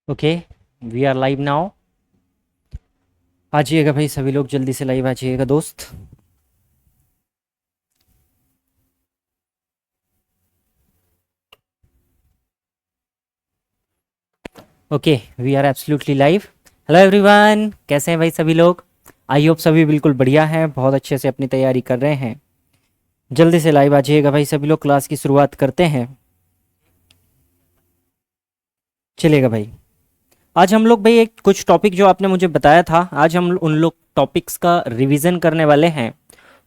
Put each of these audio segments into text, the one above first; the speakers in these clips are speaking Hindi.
Okay, we are live now. आ जाइएगा भाई, सभी लोग जल्दी से लाइव आ जाइएगा दोस्त। Okay, we are absolutely live. Hello everyone, कैसे हैं भाई सभी लोग? आई होप सभी बिल्कुल बढ़िया हैं, बहुत अच्छे से अपनी तैयारी कर रहे हैं। जल्दी से लाइव आ जाइएगा भाई सभी लोग, क्लास की शुरुआत करते हैं। चलिएगा भाई। आज हम लोग भाई एक कुछ टॉपिक जो आपने मुझे बताया था, आज हम उन लोग टॉपिक्स का रिवीजन करने वाले हैं।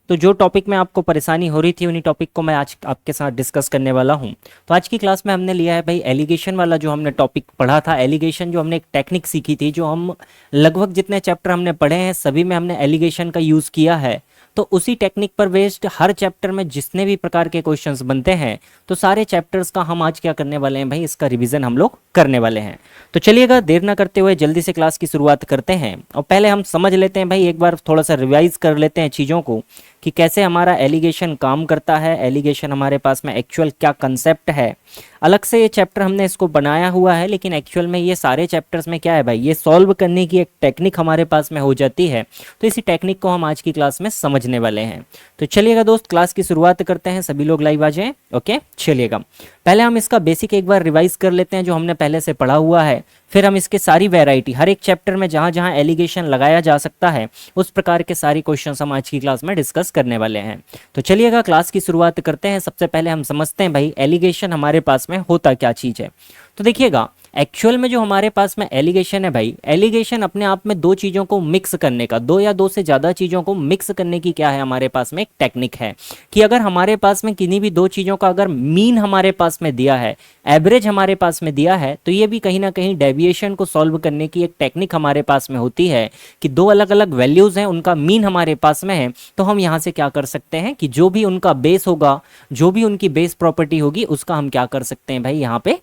तो जो टॉपिक में आपको परेशानी हो रही थी उन्हीं टॉपिक को मैं आज आपके साथ डिस्कस करने वाला हूं। तो आज की क्लास में हमने लिया है भाई एलिगेशन वाला, जो हमने टॉपिक पढ़ा था एलिगेशन, जो हमने एक टेक्निक सीखी थी, जो हम लगभग जितने चैप्टर हमने पढ़े हैं सभी में हमने एलिगेशन का यूज़ किया है। तो उसी टेक्निक पर बेस्ड हर चैप्टर में जितने भी प्रकार के क्वेश्चंस बनते हैं, तो सारे चैप्टर्स का हम आज क्या करने वाले हैं भाई, इसका रिवीजन हम लोग करने वाले हैं। तो चलिएगा, देर ना करते हुए जल्दी से क्लास की शुरुआत करते हैं। और पहले हम समझ लेते हैं भाई, एक बार थोड़ा सा रिवाइज कर लेते हैं चीज़ों को कि कैसे हमारा एलिगेशन काम करता है, एलिगेशन हमारे पास में एक्चुअल क्या कंसेप्ट है। अलग से ये चैप्टर हमने इसको बनाया हुआ है, लेकिन एक्चुअल में ये सारे चैप्टर्स में क्या है भाई, ये सॉल्व करने की एक टेक्निक हमारे पास में हो जाती है। तो इसी टेक्निक को हम आज की क्लास में समझने वाले हैं। तो चलिएगा दोस्त, क्लास की शुरुआत करते हैं, सभी लोग लाइव आ जाएं। ओके, चलिएगा पहले हम इसका बेसिक एक बार रिवाइज कर लेते हैं जो हमने पहले से पढ़ा हुआ है। फिर हम इसके सारी वैरायटी, हर एक चैप्टर में जहाँ जहाँ एलिगेशन लगाया जा सकता है उस प्रकार के सारी क्वेश्चन हम आज की क्लास में डिस्कस करने वाले हैं। तो चलिएगा क्लास की शुरुआत करते हैं। सबसे पहले हम समझते हैं भाई एलिगेशन हमारे पास में होता क्या चीज़ है। तो देखिएगा, एक्चुअल में जो हमारे पास में एलिगेशन है भाई, एलिगेशन अपने आप में दो चीज़ों को मिक्स करने का, दो या दो से ज़्यादा चीज़ों को मिक्स करने की क्या है, हमारे पास में एक टेक्निक है। कि अगर हमारे पास में किन्हीं भी दो चीज़ों का अगर मीन हमारे पास में दिया है, एवरेज हमारे पास में दिया है, तो ये भी कहीं ना कहीं डेविएशन को सॉल्व करने की एक टेक्निक हमारे पास में होती है। कि दो अलग अलग वैल्यूज़ हैं, उनका मीन हमारे पास में है, तो हम यहाँ से क्या कर सकते हैं कि जो भी उनका बेस होगा, जो भी उनकी बेस प्रॉपर्टी होगी, उसका हम क्या कर सकते हैं भाई, यहाँ पे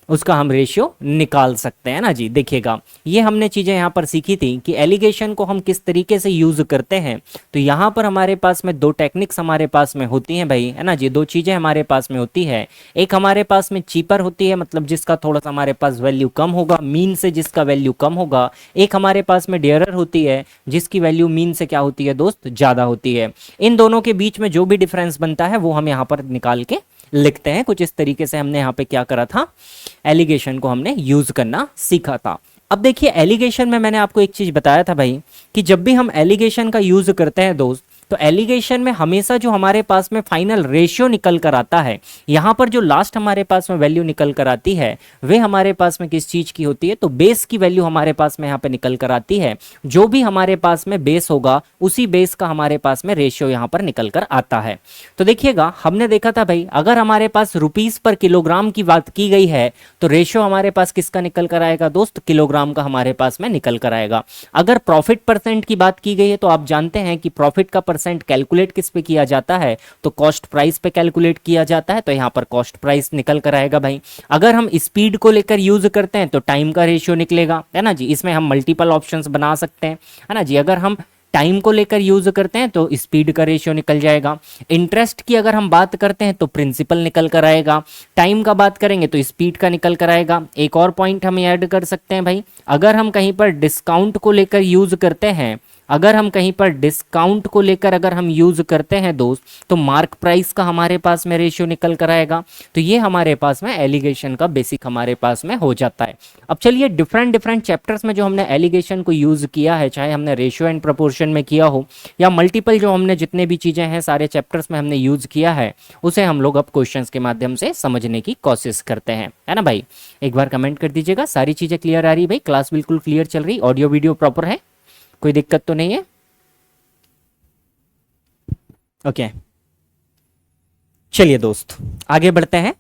उसका हम रेशियो निकाल सकते हैं ना जी। देखिएगा, ये हमने चीज़ें यहाँ पर सीखी थी कि एलिगेशन को हम किस तरीके से यूज़ करते हैं। तो यहाँ पर हमारे पास में दो टेक्निक्स हमारे पास में होती हैं भाई, है ना जी। दो चीज़ें हमारे पास में होती है, एक हमारे पास में चीपर होती है, मतलब जिसका थोड़ा सा हमारे पास वैल्यू कम होगा, मीन से जिसका वैल्यू कम होगा। एक हमारे पास में डेयरर होती है, जिसकी वैल्यू मीन से क्या होती है दोस्त, ज़्यादा होती है। इन दोनों के बीच में जो भी डिफरेंस बनता है वो हम यहाँ पर निकाल के लिखते हैं। कुछ इस तरीके से हमने यहाँ पे क्या करा था, एलिगेशन को हमने यूज करना सीखा था। अब देखिए, एलिगेशन में मैंने आपको एक चीज बताया था भाई, कि जब भी हम एलिगेशन का यूज करते हैं दोस्त, तो एलिगेशन में हमेशा जो हमारे पास में फाइनल रेशियो निकल कर आता है, यहाँ पर जो लास्ट हमारे पास में वैल्यू निकल कर आती है, वे हमारे पास में किस चीज की होती है, तो बेस की वैल्यू हमारे पास में यहाँ पे निकल कर आती है। जो भी हमारे पास में बेस होगा, उसी बेस का हमारे पास में रेशियो यहाँ पर निकल कर आता है। तो देखिएगा, हमने देखा था भाई, अगर हमारे पास रुपीस पर किलोग्राम की बात की गई है, तो रेशियो हमारे पास किसका निकल कर आएगा दोस्त, किलोग्राम का हमारे पास में निकल कर आएगा। अगर प्रॉफिट परसेंट की बात की गई है, तो आप जानते हैं कि प्रॉफिट का परसेंट कैलकुलेट किस पे किया जाता है, तो कॉस्ट प्राइस पे कैलकुलेट किया जाता है। तो यहाँ पर कॉस्ट प्राइस निकल कर आएगा भाई। अगर हम स्पीड को लेकर यूज करते हैं तो टाइम का रेशियो निकलेगा, है ना जी। इसमें हम मल्टीपल ऑप्शंस बना सकते हैं, है ना जी। अगर हम टाइम को लेकर यूज करते हैं तो स्पीड का रेशियो निकल जाएगा। इंटरेस्ट की अगर हम बात करते हैं तो प्रिंसिपल निकल कर आएगा। टाइम का बात करेंगे तो स्पीड का निकल कर आएगा। एक और पॉइंट हम ऐड कर सकते हैं भाई, अगर हम कहीं पर डिस्काउंट को लेकर यूज करते हैं, अगर हम कहीं पर डिस्काउंट को लेकर अगर हम यूज करते हैं दोस्त, तो मार्क प्राइस का हमारे पास में रेशियो निकल कर आएगा। तो ये हमारे पास में एलिगेशन का बेसिक हमारे पास में हो जाता है। अब चलिए, डिफरेंट डिफरेंट चैप्टर्स में जो हमने एलिगेशन को यूज किया है, चाहे हमने रेशियो एंड प्रोपोर्शन में किया हो या मल्टीपल, जो हमने जितने भी चीजें हैं सारे चैप्टर्स में हमने यूज किया है, उसे हम लोग अब क्वेश्चंस के माध्यम से समझने की कोशिश करते हैं, है ना भाई। एक बार कमेंट कर दीजिएगा, सारी चीजें क्लियर आ रही भाई, क्लास बिल्कुल क्लियर चल रही, ऑडियो वीडियो प्रॉपर है, कोई दिक्कत तो नहीं है? ओके, चलिए दोस्त आगे बढ़ते हैं।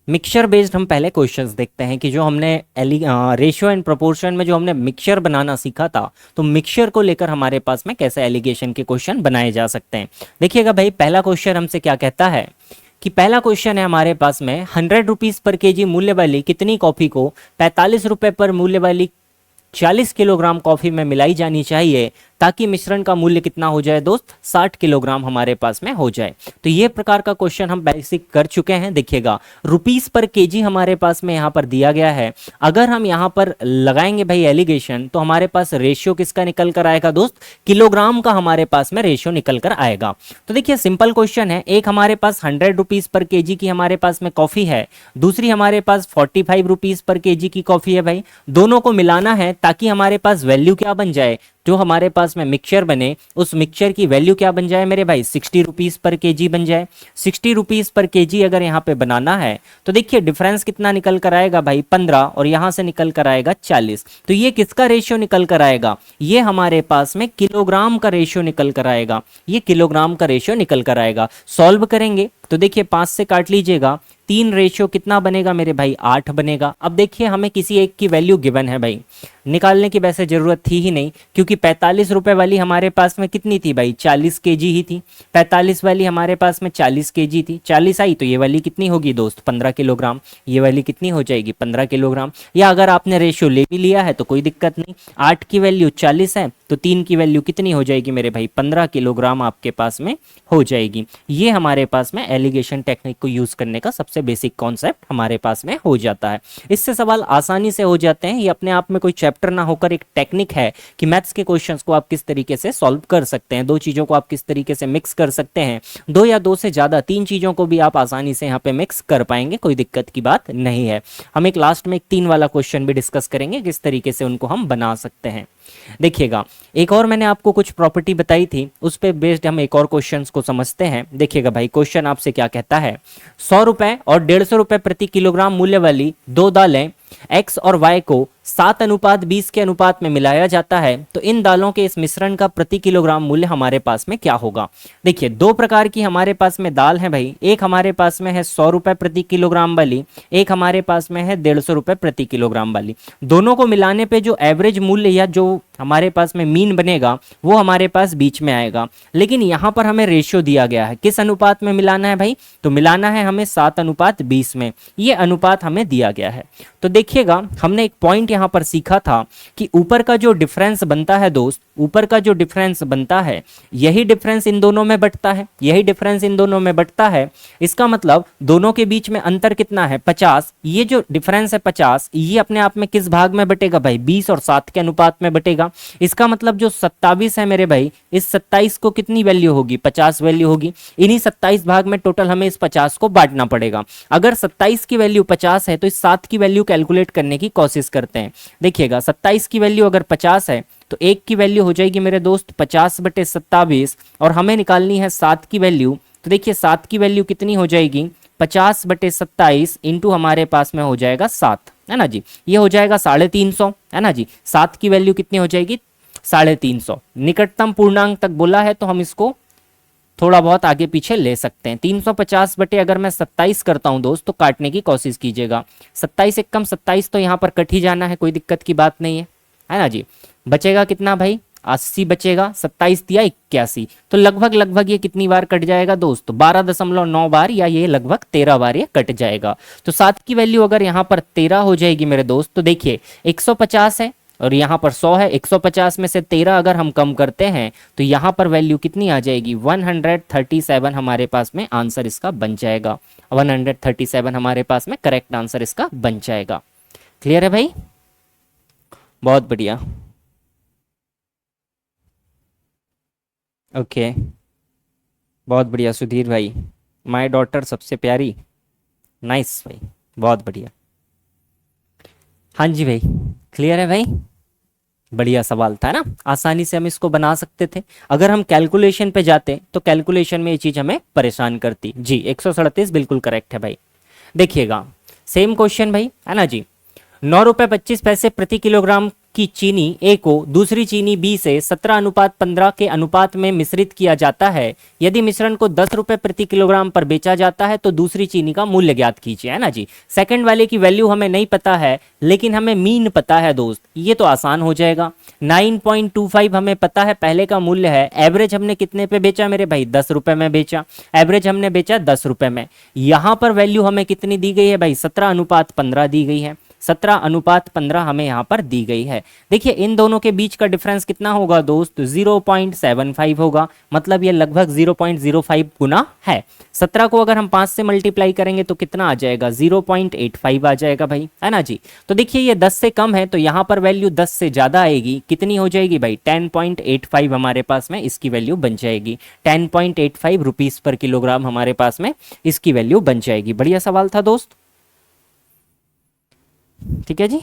मिक्सचर बेस्ड हम पहले क्वेश्चंस देखते हैं कि जो हमने रेशियो एंड प्रोपोर्शन में जो हमने मिक्सचर बनाना सीखा था, तो मिक्सचर को लेकर हमारे पास में कैसे एलिगेशन के क्वेश्चन बनाए जा सकते हैं। देखिएगा भाई, पहला क्वेश्चन हमसे क्या कहता है कि पहला क्वेश्चन है हमारे पास में, 100 रुपीज़ पर केजी मूल्य वाली कितनी कॉफ़ी को 45 रुपये पर मूल्य वाली 40 किलोग्राम कॉफ़ी में मिलाई जानी चाहिए ताकि मिश्रण का मूल्य कितना हो जाए दोस्त, 60 किलोग्राम हमारे पास में हो जाए। तो ये प्रकार का क्वेश्चन हम बेसिक कर चुके हैं। देखिएगा रुपीस पर केजी हमारे पास में यहाँ पर दिया गया है। अगर हम यहाँ पर लगाएंगे भाई एलिगेशन, तो हमारे पास रेशियो किसका निकल कर आएगा दोस्त, किलोग्राम का हमारे पास में रेशियो निकल कर आएगा। तो देखिए सिंपल क्वेश्चन है, एक हमारे पास 100 रुपीज पर केजी की हमारे पास में कॉफी है, दूसरी हमारे पास 45 रुपीज पर केजी की कॉफी है। भाई दोनों को मिलाना है ताकि हमारे पास वैल्यू क्या बन जाए, जो हमारे पास में मिक्सचर बने उस मिक्सचर की वैल्यू क्या बन जाए मेरे भाई, 60 रुपीज पर केजी बन जाए। 60 रुपीज पर केजी अगर यहाँ पे बनाना है तो देखिए डिफरेंस कितना निकल कर आएगा भाई, 15, और यहाँ से निकल कर आएगा 40। तो ये किसका रेशियो निकल कर आएगा, ये हमारे पास में किलोग्राम का रेशियो निकल कर आएगा, ये किलोग्राम का रेशियो निकल कर आएगा। सॉल्व करेंगे तो देखिए 5 से काट लीजिएगा, 3 रेशियो कितना बनेगा मेरे भाई, 8 बनेगा। अब देखिए हमें किसी एक की वैल्यू गिवन है भाई, निकालने की वैसे जरूरत थी ही नहीं, क्योंकि 45 रुपए वाली हमारे पास में कितनी थी भाई, 40 केजी ही थी। 45 वाली हमारे पास में 40 केजी थी, 40 आई तो ये वाली कितनी होगी दोस्त, 15 किलोग्राम। ये वाली कितनी हो जाएगी, 15 किलोग्राम। या अगर आपने रेशियो ले भी लिया है तो कोई दिक्कत नहीं, 8 की वैल्यू 40 है तो 3 की वैल्यू कितनी हो जाएगी मेरे भाई, 15 किलोग्राम आपके पास में हो जाएगी। ये हमारे पास में एलिगेशन टेक्निक को यूज करने का सबसे बेसिक कॉन्सेप्ट हमारे पास में हो जाता है। इससे सवाल आसानी से हो जाते हैं। ये अपने आप में कोई चैप्टर ना होकर एक टेक्निक है कि मैथ्स के क्वेश्चंस को आप किस तरीके से सॉल्व कर सकते हैं, दो चीजों को आप किस तरीके से मिक्स कर सकते हैं, दो या दो से ज्यादा 3 चीजों को भी आप आसानी से यहाँ पे मिक्स कर पाएंगे, कोई दिक्कत की बात नहीं है। हम एक लास्ट में एक 3 वाला क्वेश्चन भी डिस्कस करेंगे किस तरीके से उनको हम बना सकते हैं। देखिएगा एक और मैंने आपको कुछ प्रॉपर्टी बताई थी, उस पे बेस्ड हम एक और क्वेश्चंस को समझते हैं। देखिएगा भाई क्वेश्चन आपसे क्या कहता है, 100 रुपए और 150 रुपए प्रति किलोग्राम मूल्य वाली 2 दालें X और Y को 7:20 के अनुपात में मिलाया जाता है, तो इन दालों के इस मिश्रण का प्रति किलोग्राम मूल्य हमारे पास में क्या होगा। देखिए 2 प्रकार की हमारे पास में दाल है भाई, एक हमारे पास में है 100 रुपए प्रति किलोग्राम वाली, एक हमारे पास में है 150 रुपए प्रति किलोग्राम वाली। दोनों को मिलाने पे जो एवरेज मूल्य या जो हमारे पास में मीन बनेगा वो हमारे पास बीच में आएगा। लेकिन यहाँ पर हमें रेशियो दिया गया है, किस अनुपात में मिलाना है भाई, तो मिलाना है हमें 7:20 में, ये अनुपात हमें दिया गया है। तो देखिएगा हमने एक पॉइंट यहाँ पर सीखा था कि ऊपर का जो डिफरेंस बनता है दोस्त, ऊपर का जो डिफरेंस बनता है यही डिफरेंस इन दोनों में बटता है, यही डिफरेंस इन दोनों में बटता है। इसका मतलब दोनों के बीच में अंतर कितना है, 50। ये जो डिफरेंस है 50, ये अपने आप में किस भाग में बटेगा भाई, 20 और 7 के अनुपात में बटेगा। इसका मतलब जो 27 है मेरे भाई, इस 27 को कितनी वैल्यू होगी, 50 वैल्यू होगी। इन्हीं 27 भाग में टोटल हमें इस 50 को बांटना पड़ेगा। अगर 27 की वैल्यू 50 है तो इस 7 की वैल्यू कैलकुलेट करने की कोशिश करते हैं। देखिएगा 27 की वैल्यू अगर 50 है तो 1 की वैल्यू हो जाएगी मेरे दोस्त 50/27, और हमें निकालनी है 7 की वैल्यू। तो देखिए 7 की वैल्यू कितनी हो जाएगी, 50/27 इंटू हमारे पास में हो जाएगा 7, है ना जी, ये हो जाएगा 350, है ना जी। 7 की वैल्यू कितनी हो जाएगी, 350। निकटतम पूर्णांक तक बोला है तो हम इसको थोड़ा बहुत आगे पीछे ले सकते हैं। 350 बटे अगर मैं 27 करता हूं दोस्त तो काटने की कोशिश कीजिएगा, 27 एकम 27 तो यहाँ पर कट ही जाना है, कोई दिक्कत की बात नहीं है ना जी। बचेगा कितना भाई, 80 बचेगा, 27 दिया 81, तो लगभग ये कितनी बार कट जाएगा दोस्त, 12.9 बार, या ये लगभग 13 बार ये कट जाएगा। तो 7 की वैल्यू अगर यहाँ पर 13 हो जाएगी मेरे दोस्त, तो देखिए 150 है और यहाँ पर 100 है, 150 में से 13 अगर हम कम करते हैं तो यहाँ पर वैल्यू कितनी आ जाएगी, 137 हमारे पास में आंसर इसका बन जाएगा। 137 हमारे पास में करेक्ट आंसर इसका बन जाएगा। क्लियर है भाई, बहुत बढ़िया, ओके बहुत बढ़िया सुधीर भाई, माय डॉटर सबसे प्यारी, नाइस भाई, बहुत बढ़िया। हाँ जी भाई, क्लियर है भाई, बढ़िया सवाल था ना, आसानी से हम इसको बना सकते थे। अगर हम कैलकुलेशन पे जाते तो कैलकुलेशन में ये चीज हमें परेशान करती। जी 137 बिल्कुल करेक्ट है भाई। देखिएगा सेम क्वेश्चन भाई, है ना जी, 9.25 प्रति किलोग्राम की चीनी ए को दूसरी चीनी बी से 17:15 के अनुपात में मिश्रित किया जाता है। यदि मिश्रण को 10 रुपए प्रति किलोग्राम पर बेचा जाता है तो दूसरी चीनी का मूल्य ज्ञात कीजिए, है ना जी। सेकंड वाले की वैल्यू हमें नहीं पता है लेकिन हमें मीन पता है दोस्त, ये तो आसान हो जाएगा। 9.25 हमें पता है पहले का मूल्य है, एवरेज हमने कितने पे बेचा मेरे भाई, 10 रुपए में बेचा, एवरेज हमने बेचा 10 रुपए में। यहां पर वैल्यू हमें कितनी दी गई है भाई, 17:15 दी गई है। 17:15 हमें यहाँ पर दी गई है। देखिए इन दोनों के बीच का डिफरेंस कितना होगा दोस्त, 0.75 होगा, मतलब ये लगभग 0.05 गुना है। 17 को अगर हम 5 से मल्टीप्लाई करेंगे तो कितना आ जाएगा, 0.85 आ जाएगा भाई, है ना जी। तो देखिए ये 10 से कम है तो यहाँ पर वैल्यू 10 से ज़्यादा आएगी, कितनी हो जाएगी भाई, 10.85 हमारे पास में इसकी वैल्यू बन जाएगी। 10.85 रुपीज़ पर किलोग्राम हमारे पास में इसकी वैल्यू बन जाएगी। बढ़िया सवाल था दोस्त, ठीक है जी।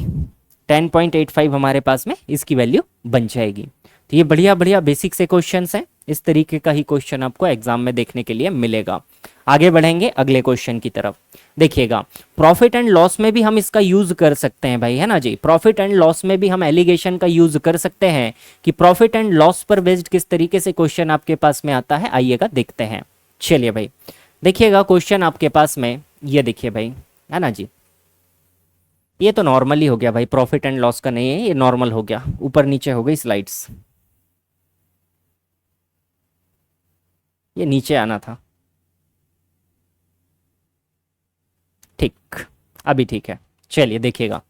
10.85 हमारे पास में इसकी वैल्यू बन जाएगी। तो ये बढ़िया बढ़िया बेसिक से क्वेश्चंस हैं, इस तरीके का ही क्वेश्चन आपको एग्जाम में देखने के लिए मिलेगा। आगे बढ़ेंगे अगले क्वेश्चन की तरफ। देखिएगा प्रॉफिट एंड लॉस में भी हम इसका यूज कर सकते हैं भाई, है ना जी। प्रॉफिट एंड लॉस में भी हम एलिगेशन का यूज कर सकते हैं कि प्रॉफिट एंड लॉस पर बेस्ड किस तरीके से क्वेश्चन आपके पास में आता है, आइएगा देखते हैं। चलिए भाई देखिएगा क्वेश्चन आपके पास में ये देखिए भाई, है ना जी। ये तो नॉर्मल ही हो गया भाई, प्रॉफिट एंड लॉस का नहीं है, ये नॉर्मल हो गया, ऊपर नीचे हो गई स्लाइड्स, ये नीचे आना था। ठीक, अभी ठीक है। चलिए देखिएगा,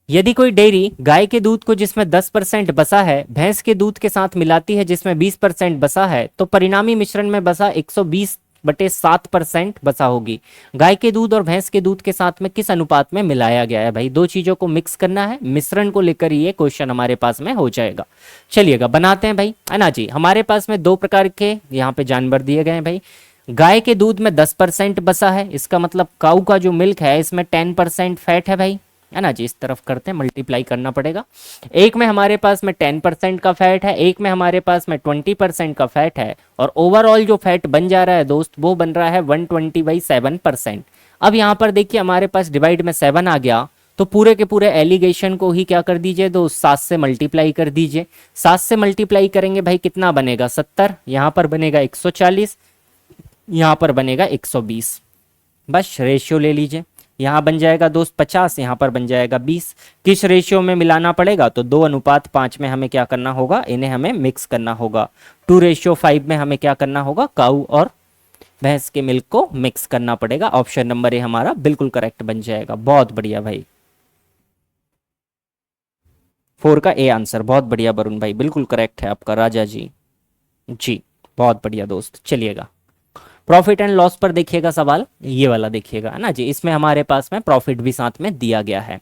यदि कोई डेयरी गाय के दूध को जिसमें 10% बसा है भैंस के दूध के साथ मिलाती है जिसमें 20% बसा है, तो परिणामी मिश्रण में बसा 120/7% बसा होगी। गाय के दूध और भैंस के दूध के साथ में किस अनुपात में मिलाया गया है भाई, दो चीजों को मिक्स करना है, मिश्रण को लेकर ये क्वेश्चन हमारे पास में हो जाएगा। चलिएगा बनाते हैं भाई, है ना जी। हमारे पास में दो प्रकार के यहाँ पे जानवर दिए गए हैं भाई। गाय के दूध में 10% बसा है, इसका मतलब काऊ का जो मिल्क है इसमें 10% फैट है भाई, है ना जी। इस तरफ करते हैं, मल्टीप्लाई करना पड़ेगा। एक में हमारे पास में 10% का फैट है, एक में हमारे पास में 20% का फैट है, और ओवरऑल जो फैट बन जा रहा है दोस्त वो बन रहा है 120/7%। अब यहाँ पर देखिए हमारे पास डिवाइड में 7 आ गया, तो पूरे के पूरे एलिगेशन को ही क्या कर दीजिए दोस्त, 7 से मल्टीप्लाई कर दीजिए। 7 से मल्टीप्लाई करेंगे भाई कितना बनेगा, 70, यहाँ पर बनेगा 140, यहाँ पर बनेगा 120। बस रेशियो ले लीजिए, यहाँ बन जाएगा दोस्त 50, यहाँ पर बन जाएगा 20। किस रेशियो में मिलाना पड़ेगा, तो 2:5 में हमें क्या करना होगा, इन्हें हमें मिक्स करना होगा। 2:5 में हमें क्या करना होगा, काऊ और भैंस के मिल्क को मिक्स करना पड़ेगा। ऑप्शन नंबर ए हमारा बिल्कुल करेक्ट बन जाएगा। बहुत बढ़िया भाई, 4 का ए आंसर, बहुत बढ़िया वरुण भाई, बिल्कुल करेक्ट है आपका राजा जी। जी बहुत बढ़िया दोस्त। चलिएगा प्रॉफिट एंड लॉस पर देखिएगा सवाल, ये वाला देखिएगा, है ना जी। इसमें हमारे पास में प्रॉफिट भी साथ में दिया गया है।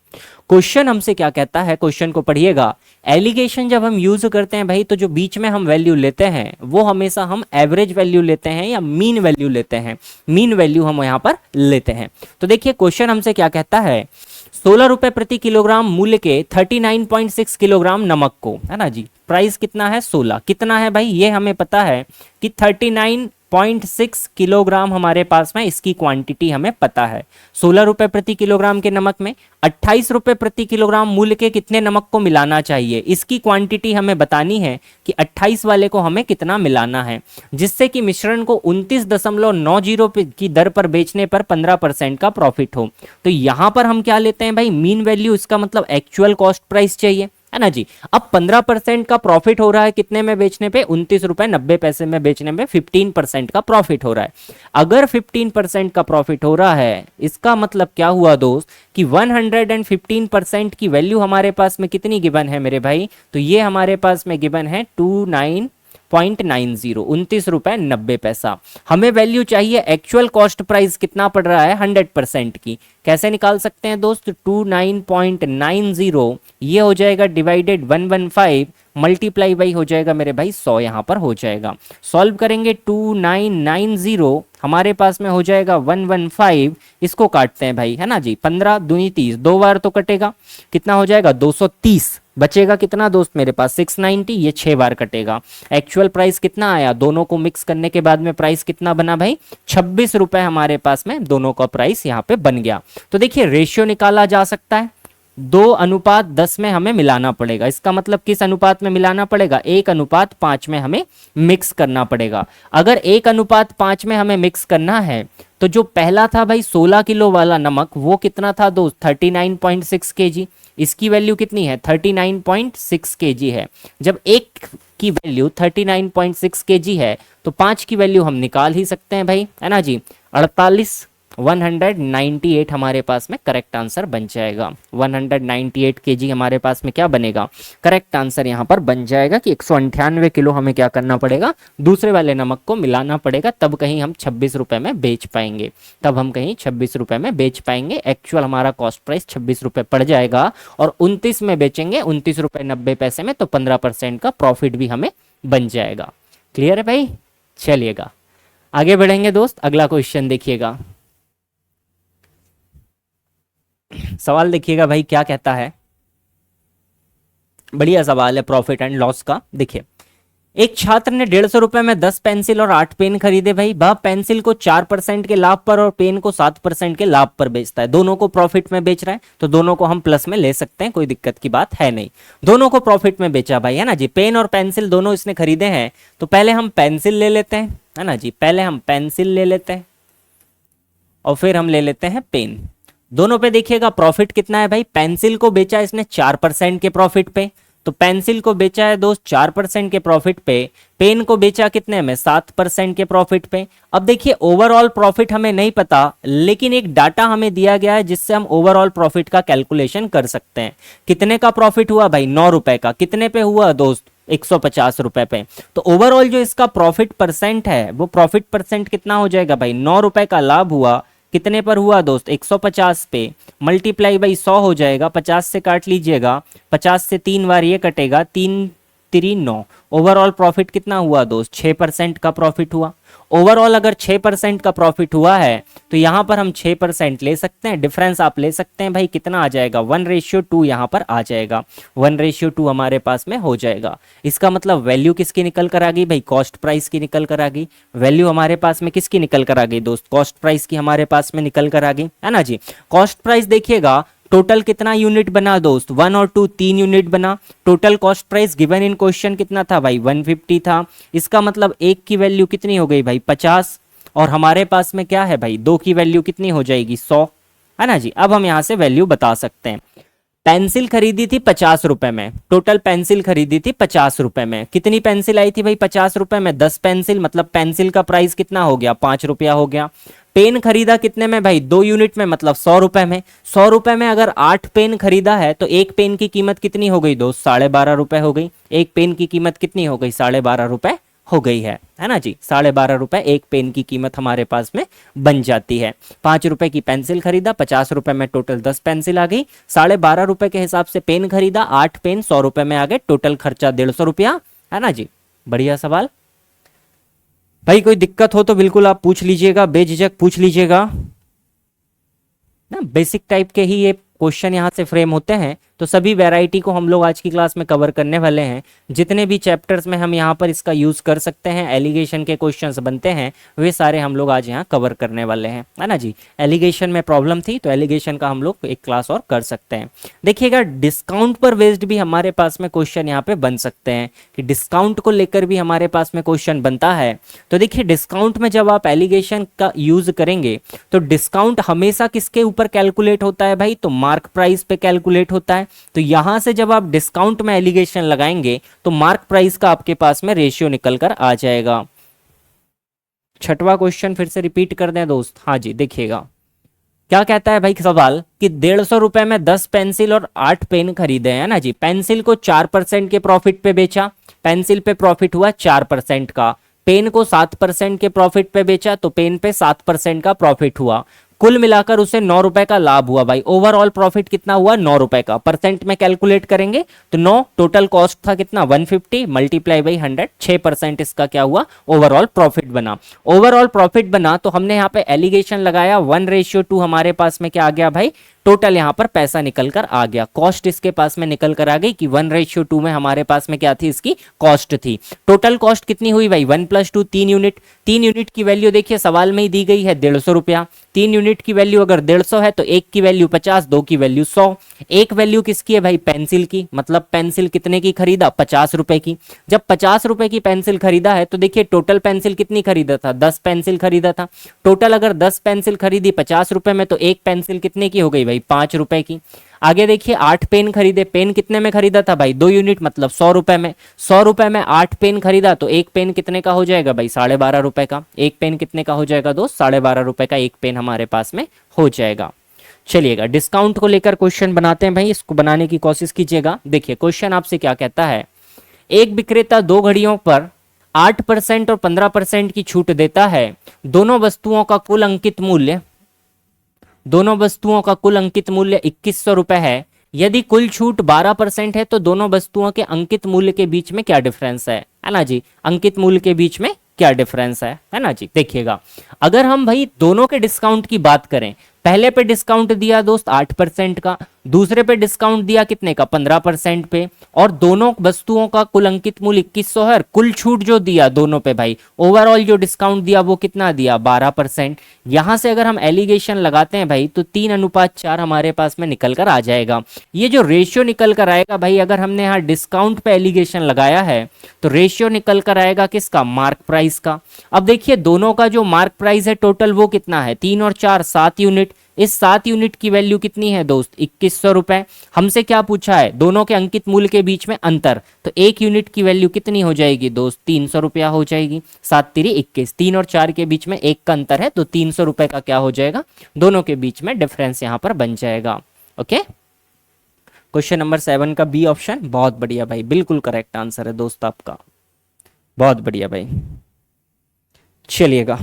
क्वेश्चन हमसे क्या कहता है, क्वेश्चन को पढ़िएगा। एलिगेशन जब हम यूज करते हैं भाई तो जो बीच में हम वैल्यू लेते हैं वो हमेशा हम एवरेज वैल्यू लेते हैं या मीन वैल्यू लेते हैं, मीन वैल्यू हम यहाँ पर लेते हैं। तो देखिए क्वेश्चन हमसे क्या कहता है, 16 रुपए प्रति किलोग्राम मूल्य के 39.6 किलोग्राम नमक को, है ना जी, प्राइस कितना है 16, कितना है भाई ये हमें पता है कि 39.6 किलोग्राम हमारे पास में इसकी क्वांटिटी हमें पता है। 16 रुपए प्रति किलोग्राम के नमक में 28 रुपए प्रति किलोग्राम मूल्य के कितने नमक को मिलाना चाहिए, इसकी क्वांटिटी हमें बतानी है कि 28 वाले को हमें कितना मिलाना है, जिससे कि मिश्रण को 29.90 की दर पर बेचने पर 15% का प्रॉफिट हो। तो यहां पर हम क्या लेते हैं भाई, मीन वैल्यू, इसका मतलब एक्चुअल कॉस्ट प्राइस चाहिए, है ना जी। अब 15% का प्रॉफिट हो रहा है कितने में बेचने पे, 29.90 में बेचने में 15% का प्रॉफिट हो रहा है। अगर 15% का प्रॉफिट हो रहा है इसका मतलब क्या हुआ दोस्त कि 115% की वैल्यू हमारे पास में कितनी गिवन है मेरे भाई, तो ये हमारे पास में गिवन है 29.90, 29 रुपए 90 पैसा। हमें वैल्यू चाहिए एक्चुअल कॉस्ट प्राइस कितना पड़ रहा है 100% की। कैसे निकाल सकते हैं दोस्त, 29.90 ये हो जाएगा डिवाइडेड 115 मल्टीप्लाई बाई हो जाएगा मेरे भाई 100, यहाँ पर हो जाएगा। सॉल्व करेंगे 2990 हमारे पास में हो जाएगा 115, इसको काटते हैं भाई, है ना जी, 15 दूनी 30, 2 बार तो कटेगा, कितना हो जाएगा 230, बचेगा कितना दोस्त मेरे पास 690, ये 6 बार कटेगा। एक्चुअल प्राइस कितना आया, दोनों को मिक्स करने के बाद में प्राइस कितना बना भाई 26 रुपए हमारे पास में दोनों का प्राइस यहाँ पे बन गया। तो देखिए रेशियो निकाला जा सकता है, 2:10 में हमें मिलाना पड़ेगा। इसका मतलब किस अनुपात में मिलाना पड़ेगा, 1:5 में हमें मिक्स करना पड़ेगा। अगर 1:5 में हमें मिक्स करना है तो जो पहला था भाई 16 किलो वाला नमक वो कितना था दोस्त 39.6 kg, इसकी वैल्यू कितनी है 39.6 kg है। जब एक की वैल्यू 39.6 kg है तो 5 की वैल्यू हम निकाल ही सकते हैं भाई, है ना जी, 48 198 हमारे पास में करेक्ट आंसर बन जाएगा। 198 केजी हमारे पास में क्या बनेगा, करेक्ट आंसर यहाँ पर बन जाएगा कि 198 किलो हमें क्या करना पड़ेगा, दूसरे वाले नमक को मिलाना पड़ेगा, तब कहीं हम 26 रुपए में बेच पाएंगे, तब हम कहीं 26 रुपए में बेच पाएंगे। एक्चुअल हमारा कॉस्ट प्राइस 26 रुपए पड़ जाएगा और 29 में बेचेंगे, 29 रुपए 90 पैसे में, तो 15% का प्रॉफिट भी हमें बन जाएगा। क्लियर है भाई? चलिएगा आगे बढ़ेंगे दोस्त, अगला क्वेश्चन देखिएगा। सवाल देखिएगा भाई क्या कहता है, बढ़िया सवाल है प्रॉफिट एंड लॉस का। देखिए, एक छात्र ने 150 रुपए में 10 पेंसिल और 8 पेन खरीदे भाई। वह पेंसिल को 4% के लाभ पर और पेन को 7% के लाभ पर बेचता है। दोनों को प्रॉफिट में बेच रहा है, तो दोनों को हम प्लस में ले सकते हैं, कोई दिक्कत की बात है नहीं। दोनों को प्रॉफिट में बेचा भाई, है ना जी। पेन और पेंसिल दोनों इसने खरीदे हैं, तो पहले हम पेंसिल ले लेते हैं, है ना जी। पहले हम पेंसिल ले लेते हैं और फिर हम ले लेते हैं पेन। दोनों पे देखिएगा प्रॉफिट कितना है भाई। पेंसिल को बेचा इसने 4% के प्रॉफिट पे, तो पेंसिल को बेचा है दोस्त 4% के प्रॉफिट पे। पेन को बेचा कितने में, 7% के प्रॉफिट पे। अब देखिए ओवरऑल प्रॉफिट हमें नहीं पता, लेकिन एक डाटा हमें दिया गया है जिससे हम ओवरऑल प्रॉफिट का कैलकुलेशन कर सकते हैं। कितने का प्रॉफिट हुआ भाई, 9 रुपए का। कितने पे हुआ दोस्त, 150 रुपए पे। तो ओवरऑल जो इसका प्रॉफिट परसेंट है, वो प्रॉफिट परसेंट कितना हो जाएगा भाई, 9 रुपए का लाभ हुआ, कितने पर हुआ दोस्त, 150 पे, मल्टीप्लाई बाई 100 हो जाएगा। 50 से काट लीजिएगा, 50 से 3 बार ये कटेगा, 3 3 9। ओवरऑल प्रॉफिट कितना हुआ दोस्त, 6% का प्रॉफिट हुआ। ओवरऑल अगर 6% का प्रॉफिट हुआ है, तो यहाँ पर हम 6% ले सकते हैं। डिफरेंस आप ले सकते हैं भाई, कितना आ जाएगा, 1:2 यहाँ पर आ जाएगा। 1:2 हमारे पास में हो जाएगा। इसका मतलब वैल्यू किसकी निकल कर आ गई भाई, कॉस्ट प्राइस की निकल कर आ गई। वैल्यू हमारे पास में किसकी निकल कर आ गई दोस्त, कॉस्ट प्राइस की हमारे पास में निकल कर आ गई, है ना जी। कॉस्ट प्राइस देखिएगा, टोटल कितना यूनिट बना दोस्त, 1 और 2 3 यूनिट बना। Total cost price given in question कितना था भाई, 150 था। इसका मतलब एक की वैल्यू कितनी हो गई भाई, 50, और हमारे पास में क्या है भाई, 2 की वैल्यू कितनी हो जाएगी, 100, है ना जी। अब हम यहाँ से वैल्यू बता सकते हैं। पेंसिल खरीदी थी 50 रुपए में, टोटल पेंसिल खरीदी थी 50 रुपए में। कितनी पेंसिल आई थी भाई 50 रुपए में, 10 पेंसिल, मतलब पेंसिल का प्राइस कितना हो गया, 5 रुपया हो गया। पेन खरीदा कितने में भाई, 2 यूनिट में, मतलब 100 रुपए में। 100 रुपए में अगर 8 पेन खरीदा है, तो एक पेन की कीमत कितनी हो गई दोस्त, 12.5 रुपए हो गई। एक पेन की कीमत कितनी हो गई, 12.5 रुपए हो गई है ना जी। 12.5 रुपए एक पेन की कीमत हमारे पास में बन जाती है। 5 रुपए की पेंसिल खरीदा, 50 रुपए में टोटल 10 पेंसिल आ गई। 12.5 रुपए के हिसाब से पेन खरीदा, 8 पेन 100 रुपए में आ गए, टोटल खर्चा 150 रुपया, है ना जी। बढ़िया सवाल भाई, कोई दिक्कत हो तो बिल्कुल आप पूछ लीजिएगा, बेझिझक पूछ लीजिएगा ना। बेसिक टाइप के ही ये क्वेश्चन यहाँ से फ्रेम होते हैं, तो सभी वैरायटी को हम लोग आज की क्लास में कवर करने वाले हैं। जितने भी चैप्टर्स में हम यहाँ पर इसका यूज़ कर सकते हैं, एलिगेशन के क्वेश्चंस बनते हैं, वे सारे हम लोग आज यहाँ कवर करने वाले हैं, है ना जी। एलिगेशन में प्रॉब्लम थी, तो एलिगेशन का हम लोग एक क्लास और कर सकते हैं। देखिएगा डिस्काउंट पर बेस्ड भी हमारे पास में क्वेश्चन यहाँ पे बन सकते हैं, कि डिस्काउंट को लेकर भी हमारे पास में क्वेश्चन बनता है। तो देखिए डिस्काउंट में जब आप एलिगेशन का यूज़ करेंगे, तो डिस्काउंट हमेशा किसके ऊपर कैलकुलेट होता है भाई, तो मार्क प्राइस पे कैलकुलेट होता है। तो यहां से जब आप डिस्काउंट में एलिगेशन लगाएंगे, तो मार्क प्राइस का आपके पास में रेशियो निकल कर आ जाएगा। छठवां क्वेश्चन फिर से रिपीट कर दें दोस्त, हाँ जी देखिएगा क्या कहता है भाई सवाल, कि 150 रुपए में 10 पेंसिल और 8 पेन खरीदे हैं ना जी। पेंसिल को 4% के प्रॉफिट पे बेचा, पेंसिल पे प्रॉफिट हुआ 4% का। पेन को 7% के प्रॉफिट पे बेचा, तो पेन पे 7% का प्रॉफिट हुआ। कुल मिलाकर उसे 9 रुपए का लाभ हुआ भाई। ओवरऑल प्रॉफिट कितना हुआ, 9 रुपए का। परसेंट में कैलकुलेट करेंगे तो 9, टोटल कॉस्ट था कितना, 150 मल्टीप्लाई बाई 100, 6% इसका क्या हुआ, ओवरऑल प्रॉफिट बना। ओवरऑल प्रॉफिट बना, तो हमने यहाँ पे एलिगेशन लगाया, 1:2 हमारे पास में क्या आ गया भाई, टोटल यहाँ पर पैसा निकल कर आ गया। कॉस्ट इसके पास में निकल कर आ गई कि 1:2 में हमारे पास में क्या थी, इसकी कॉस्ट थी। टोटल कॉस्ट कितनी हुई भाई, 1 + 2 3 यूनिट। 3 यूनिट की वैल्यू देखिए सवाल में ही दी गई है, 150 रुपया। 3 यूनिट की वैल्यू अगर 150 है, तो एक की वैल्यू 50, 2 की वैल्यू 100। एक वैल्यू किसकी है भाई, पेंसिल की। मतलब पेंसिल कितने की खरीदा, 50 रुपए की। जब 50 रुपए की पेंसिल खरीदा है, तो देखिए टोटल पेंसिल कितनी खरीदा था, 10 पेंसिल खरीदा था। टोटल अगर 10 पेंसिल खरीदी 50 रुपए में, तो एक पेंसिल कितने की हो गई भाई, भाई 5 रुपए की। आगे देखिए 8 पेन खरीदे, पेन कितने में खरीदा था भाई 2 यूनिट मतलब 100 रुपए में, 100 रुपए में 8 पेन खरीदा तो एक पेन कितने का हो जाएगा भाई 12.5 रुपए का। एक पेन कितने का हो जाएगा दोस्त 12.5 रुपए का एक पेन हमारे पास में हो जाएगा। चलिएगा डिस्काउंट को लेकर क्वेश्चन बनाते हैं भाई, इसको बनाने की कोशिश कीजिएगा। देखिए क्वेश्चन आपसे क्या कहता है, एक विक्रेता दो घड़ियों पर 8% और 15% की छूट देता है। दोनों वस्तुओं का कुल अंकित मूल्य 2100 रुपए है। यदि कुल छूट 12% है तो दोनों वस्तुओं के अंकित मूल्य के बीच में क्या डिफरेंस है ना जी, अंकित मूल्य के बीच में क्या डिफरेंस है ना जी। देखिएगा अगर हम भाई दोनों के डिस्काउंट की बात करें, पहले पे डिस्काउंट दिया दोस्त 8% का, दूसरे पे डिस्काउंट दिया कितने का 15% पे, और दोनों वस्तुओं का कुल अंकित मूल्य 2100 है। कुल छूट जो दिया दोनों पे भाई, ओवरऑल जो डिस्काउंट दिया वो कितना दिया 12%। यहां से अगर हम एलिगेशन लगाते हैं भाई तो 3:4 हमारे पास में निकल कर आ जाएगा। ये जो रेशियो निकल कर आएगा भाई, अगर हमने यहाँ डिस्काउंट पे एलिगेशन लगाया है तो रेशियो निकल कर आएगा किसका, मार्क प्राइस का। अब देखिए दोनों का जो मार्क प्राइस है टोटल वो कितना है 3 और 4 7 यूनिट। इस 7 यूनिट की वैल्यू कितनी है दोस्त 2100 रुपए। हमसे क्या पूछा है, दोनों के अंकित मूल्य के बीच में अंतर, तो एक यूनिट की वैल्यू कितनी हो जाएगी दोस्त 300 रुपया हो जाएगी। 7 तिरी 21, 3 और 4 के बीच में एक का अंतर है तो 300 रुपए का क्या हो जाएगा, दोनों के बीच में डिफरेंस यहां पर बन जाएगा। ओके, क्वेश्चन नंबर 7 का बी ऑप्शन बहुत बढ़िया भाई, बिल्कुल करेक्ट आंसर है दोस्त आपका, बहुत बढ़िया भाई। चलिएगा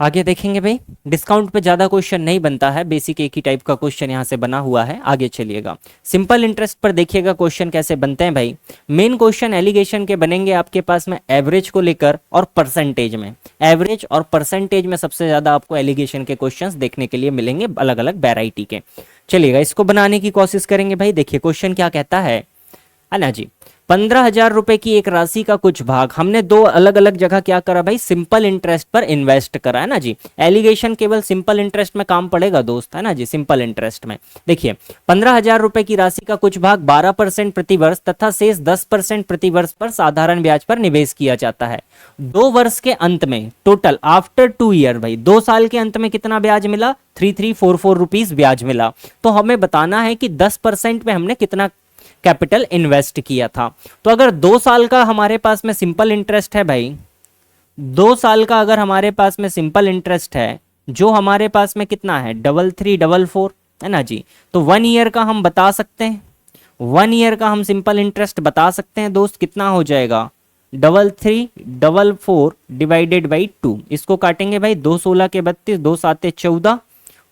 आगे देखेंगे भाई, डिस्काउंट पे ज़्यादा क्वेश्चन नहीं बनता है, बेसिक एक ही टाइप का क्वेश्चन यहाँ से बना हुआ है। आगे चलिएगा सिंपल इंटरेस्ट पर देखिएगा क्वेश्चन कैसे बनते हैं भाई। मेन क्वेश्चन एलिगेशन के बनेंगे आपके पास में एवरेज को लेकर और परसेंटेज में। एवरेज और परसेंटेज में सबसे ज़्यादा आपको एलिगेशन के क्वेश्चन देखने के लिए मिलेंगे, अलग अलग वेराइटी के। चलिएगा इसको बनाने की कोशिश करेंगे भाई। देखिए क्वेश्चन क्या कहता है ना जी, 15,000 रुपए की एक राशि का कुछ भाग हमने दो अलग अलग जगह क्या करा भाई, सिंपल इंटरेस्ट पर इन्वेस्ट करा है ना जी। एलिगेशन केवल सिंपल इंटरेस्ट में काम पड़ेगा दोस्त, है ना जी, सिंपल इंटरेस्ट में। देखिए 15,000 रुपए की राशि का कुछ भाग 12% प्रति वर्ष तथा शेष 10% प्रति वर्ष पर साधारण ब्याज पर निवेश किया जाता है। 2 वर्ष के अंत में टोटल आफ्टर 2 ईयर भाई, 2 साल के अंत में कितना ब्याज मिला 3344 रुपीज ब्याज मिला। तो हमें बताना है कि 10% में हमने कितना कैपिटल इन्वेस्ट किया था। तो अगर 2 साल का हमारे पास में सिंपल इंटरेस्ट है भाई, 2 साल का अगर हमारे पास में सिंपल इंटरेस्ट है जो हमारे पास में कितना है 3344 है ना जी, तो 1 ईयर का हम बता सकते हैं, 1 ईयर का हम सिंपल इंटरेस्ट बता सकते हैं दोस्त, कितना हो जाएगा 3344 डिवाइडेड बाई 2। इसको काटेंगे भाई, 2 16 के 32, 2 7 14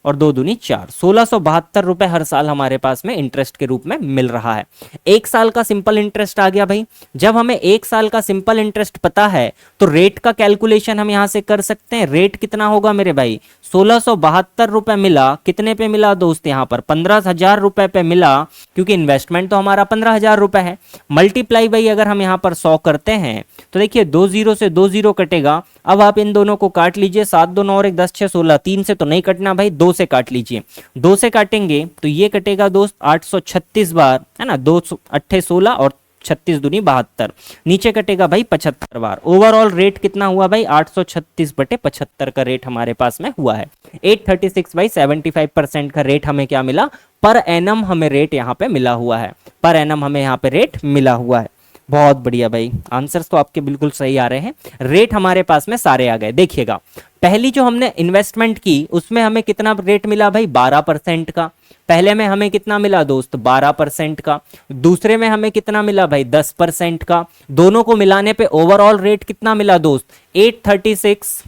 और 2 दूनी 4, 1672 रुपए हर साल हमारे पास में इंटरेस्ट के रूप में मिल रहा है। 1 साल का सिंपल इंटरेस्ट आ गया भाई। जब हमें 1 साल का सिंपल इंटरेस्ट पता है तो रेट का कैलकुलेशन हम यहां से कर सकते हैं। रेट कितना होगा मेरे भाई 1672 रुपए मिला, कितने पे मिला दोस्त यहाँ पर 15,000 रुपए पे मिला, क्योंकि इन्वेस्टमेंट तो हमारा 15,000 रुपए है। मल्टीप्लाई भाई अगर हम यहाँ पर 100 करते हैं तो देखिए 2 0 से 2 0 कटेगा। अब आप इन दोनों को काट लीजिए, 7 2 9 और 1 10 6 16, 3 से तो नहीं कटना भाई, 2 से काट लीजिए। 2 से काटेंगे तो ये कटेगा दोस्त 836 बार, है ना, 2 8 16 और 36 दूनी 72, नीचे कटेगा भाई 75 बार। ओवरऑल रेट कितना हुआ भाई 836/75 का रेट हमारे पास में हुआ है। 836 बाई 75% का रेट हमें क्या मिला, पर एनम हमें रेट यहाँ पे मिला हुआ है, पर एनम हमें यहाँ पे रेट मिला हुआ है। बहुत बढ़िया भाई, आंसर्स तो आपके बिल्कुल सही आ रहे हैं। रेट हमारे पास में सारे आ गए। देखिएगा पहली जो हमने इन्वेस्टमेंट की उसमें हमें कितना रेट मिला भाई 12% का। पहले में हमें कितना मिला दोस्त 12% का, दूसरे में हमें कितना मिला भाई 10% का। दोनों को मिलाने पे ओवरऑल रेट कितना मिला दोस्त 836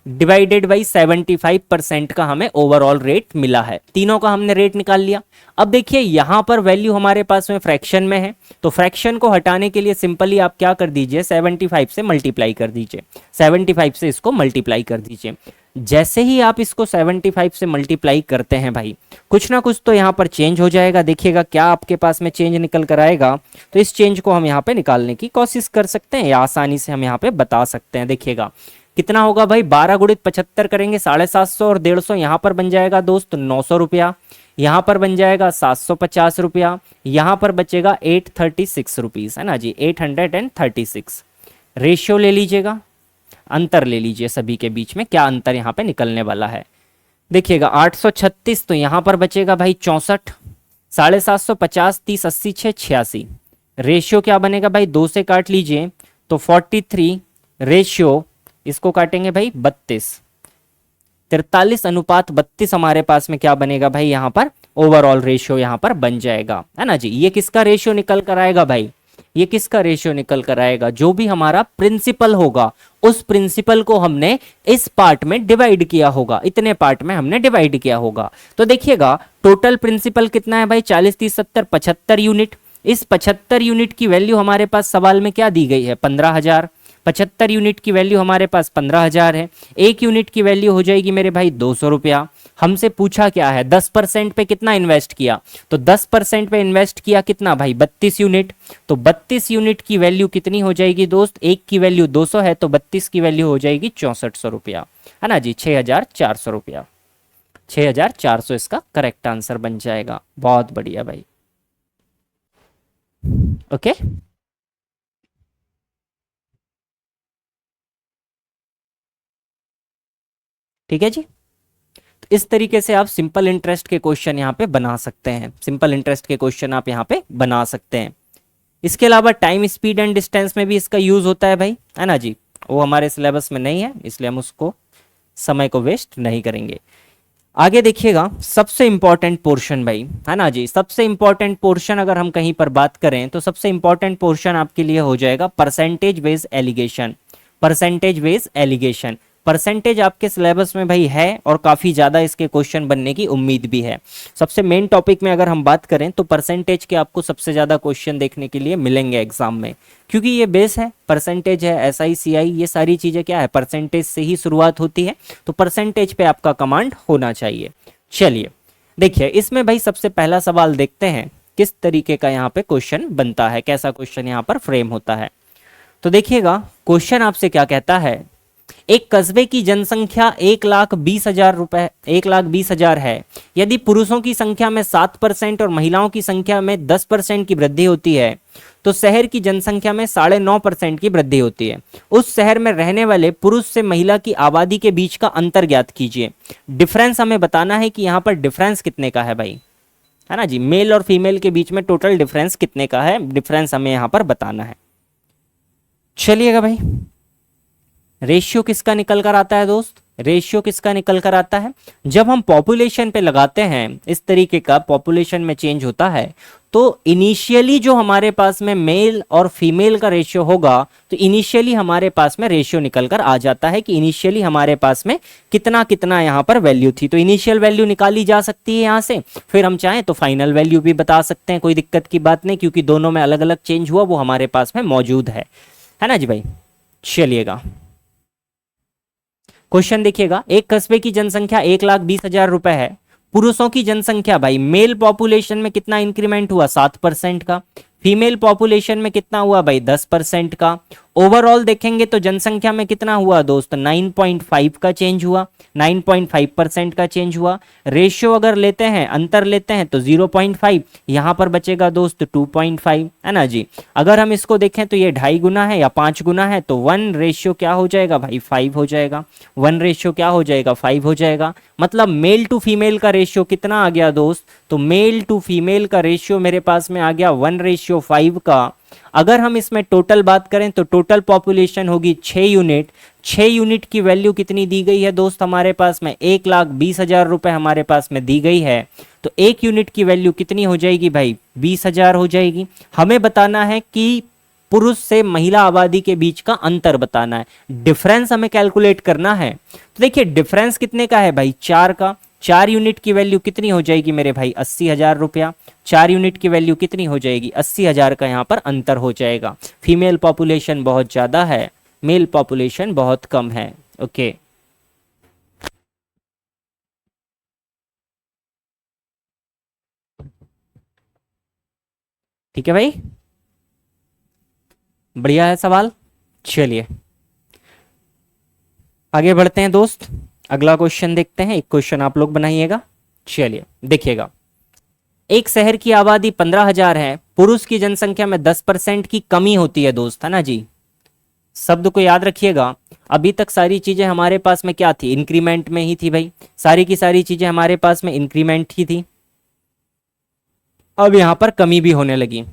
डिवाइडेड बाई 75% का हमें ओवरऑल रेट मिला है। तीनों का हमने रेट निकाल लिया। अब देखिए यहां पर वैल्यू हमारे पास में फ्रैक्शन में है, तो फ्रैक्शन को हटाने के लिए सिंपली आप क्या कर दीजिए 75 से मल्टीप्लाई कर दीजिए, 75 से इसको मल्टीप्लाई कर दीजिए। जैसे ही आप इसको 75 से मल्टीप्लाई करते हैं भाई, कुछ ना कुछ तो यहाँ पर चेंज हो जाएगा। देखिएगा क्या आपके पास में चेंज निकल कर आएगा, तो इस चेंज को हम यहाँ पे निकालने की कोशिश कर सकते हैं या आसानी से हम यहाँ पे बता सकते हैं। देखिएगा कितना होगा भाई 12 गुणित 75 करेंगे 750 और 150, यहाँ पर बन जाएगा दोस्त 900 रुपया, यहाँ पर बन जाएगा 750 रुपया, यहाँ पर बचेगा 836 रुपीज़, है ना जी, 836। रेशियो ले लीजिएगा, अंतर ले लीजिए सभी के बीच में, क्या अंतर यहाँ पे निकलने वाला है। देखिएगा 836, तो यहाँ पर बचेगा भाई 64, 750, 30, 80, 6, 86। रेशियो क्या बनेगा भाई, 2 से काट लीजिए तो 43 रेशियो, इसको काटेंगे भाई 32, 43:32 हमारे पास में क्या बनेगा भाई, यहाँ पर ओवरऑल रेशियो यहाँ पर बन जाएगा, है ना जी। ये किसका रेशियो निकल कर आएगा भाई, ये किसका रेशियो निकल कर आएगा, जो भी हमारा प्रिंसिपल होगा उस प्रिंसिपल को हमने इस पार्ट में डिवाइड किया होगा, इतने पार्ट में हमने डिवाइड किया होगा। तो देखिएगा टोटल प्रिंसिपल कितना है भाई, 40, 30, 70, 75 यूनिट। इस 75 यूनिट की वैल्यू हमारे पास सवाल में क्या दी गई है, 15,000। 75 यूनिट की वैल्यू हमारे पास 15,000 है। एक यूनिट की वैल्यू हो जाएगी मेरे भाई 200 रुपया। हमसे पूछा क्या है, 10% पे कितना इन्वेस्ट किया, तो 10% पे इन्वेस्ट किया कितना भाई, 32 यूनिट। तो 32 यूनिट की वैल्यू कितनी हो जाएगी दोस्त, एक की वैल्यू 200 है तो 32 की वैल्यू हो जाएगी 6400 रुपया, है ना जी, 6,400 रुपया। 6,400 इसका करेक्ट आंसर बन जाएगा। बहुत बढ़िया भाई, ओके। ठीक है जी, तो इस तरीके से आप सिंपल इंटरेस्ट के क्वेश्चन यहाँ पे बना सकते हैं, सिंपल इंटरेस्ट के क्वेश्चन आप यहाँ पे बना सकते हैं। इसके अलावा टाइम, स्पीड एंड डिस्टेंस में भी इसका यूज होता है भाई, है ना जी। वो हमारे सिलेबस में नहीं है इसलिए हम उसको समय को वेस्ट नहीं करेंगे। आगे देखिएगा सबसे इंपॉर्टेंट पोर्शन भाई, है ना जी, सबसे इंपॉर्टेंट पोर्शन अगर हम कहीं पर बात करें तो सबसे इंपॉर्टेंट पोर्शन आपके लिए हो जाएगा percentage based allegation. Percentage based allegation, percentage आपके सिलेबस में भाई है और काफ़ी ज़्यादा इसके क्वेश्चन बनने की उम्मीद भी है। सबसे मेन टॉपिक में अगर हम बात करें तो परसेंटेज के आपको सबसे ज़्यादा क्वेश्चन देखने के लिए मिलेंगे एग्जाम में, क्योंकि ये बेस है, परसेंटेज है, एसआई सीआई, ये सारी चीज़ें क्या है, परसेंटेज से ही शुरुआत होती है, तो परसेंटेज पे आपका कमांड होना चाहिए। चलिए देखिए, इसमें भाई सबसे पहला सवाल देखते हैं किस तरीके का यहाँ पे क्वेश्चन बनता है, कैसा क्वेश्चन यहाँ पर फ्रेम होता है। तो देखिएगा क्वेश्चन आपसे क्या कहता है, एक कस्बे की जनसंख्या 1,20,000 है। यदि पुरुषों की संख्या में 7% और महिलाओं की संख्या में 10% की वृद्धि होती है तो शहर की जनसंख्या में 9.5% की वृद्धि होती है। उस शहर में रहने वाले पुरुष से महिला की आबादी के बीच का अंतर ज्ञात कीजिए। डिफरेंस हमें बताना है कि यहाँ पर डिफरेंस कितने का है भाई, है ना जी, मेल और फीमेल के बीच में टोटल डिफरेंस कितने का है, डिफरेंस हमें यहाँ पर बताना है। चलिएगा भाई, रेशियो किसका निकल कर आता है दोस्त, रेशियो किसका निकल कर आता है, जब हम पॉपुलेशन पे लगाते हैं इस तरीके का पॉपुलेशन में चेंज होता है तो इनिशियली जो हमारे पास में मेल और फीमेल का रेशियो होगा तो इनिशियली हमारे पास में रेशियो निकल कर आ जाता है कि इनिशियली हमारे पास में कितना कितना यहाँ पर वैल्यू थी। तो इनिशियल वैल्यू निकाली जा सकती है यहाँ से, फिर हम चाहें तो फाइनल वैल्यू भी बता सकते हैं, कोई दिक्कत की बात नहीं, क्योंकि दोनों में अलग अलग चेंज हुआ वो हमारे पास में मौजूद है ना जी भाई। चलिएगा क्वेश्चन देखिएगा, एक कस्बे की जनसंख्या 1,20,000 रुपए है। पुरुषों की जनसंख्या भाई, मेल पॉपुलेशन में कितना इंक्रीमेंट हुआ, 7% का। फीमेल पॉपुलेशन में कितना हुआ भाई, 10% का। ओवरऑल देखेंगे तो जनसंख्या में कितना हुआ दोस्त, 9.5 का चेंज हुआ, 9.5% का चेंज हुआ। रेशियो अगर लेते हैं, अंतर लेते हैं तो 0.5, यहाँ पर बचेगा दोस्त 2.5, है ना जी। अगर हम इसको देखें तो ये 2.5 गुना है या 5 गुना है तो 1 रेशियो क्या हो जाएगा भाई, 5 हो जाएगा। 1 रेशियो क्या हो जाएगा, 5 हो जाएगा। मतलब मेल टू फीमेल का रेशियो कितना आ गया दोस्त, तो मेल टू फीमेल का रेशियो मेरे पास में आ गया 1:5 का। अगर हम इसमें टोटल बात करें तो टोटल पॉपुलेशन होगी 6 यूनिट। 6 यूनिट की वैल्यू कितनी दी गई है दोस्त हमारे पास में, 1,20,000 रुपए हमारे पास में दी गई है। तो एक यूनिट की वैल्यू कितनी हो जाएगी भाई, 20,000 हो जाएगी। हमें बताना है कि पुरुष से महिला आबादी के बीच का अंतर बताना है, डिफरेंस हमें कैलकुलेट करना है। तो देखिए डिफरेंस कितने का है भाई, 4 का। 4 यूनिट की वैल्यू कितनी हो जाएगी मेरे भाई, 80,000 रुपया। 4 यूनिट की वैल्यू कितनी हो जाएगी, 80,000 का यहाँ पर अंतर हो जाएगा। फीमेल पॉपुलेशन बहुत ज्यादा है, मेल पॉपुलेशन बहुत कम है। ओके ठीक है भाई, बढ़िया है सवाल। चलिए आगे बढ़ते हैं दोस्त, अगला क्वेश्चन देखते हैं। एक क्वेश्चन आप लोग बनाइएगा। चलिए देखिएगा, एक शहर की आबादी 15,000 है, पुरुष की जनसंख्या में 10% की कमी होती है दोस्त, है ना जी। शब्द को याद रखिएगा। अभी तक सारी चीजें हमारे पास में क्या थी, इंक्रीमेंट में ही थी भाई, सारी की सारी चीजें हमारे पास में इंक्रीमेंट ही थी। अब यहां पर कमी भी होने लगी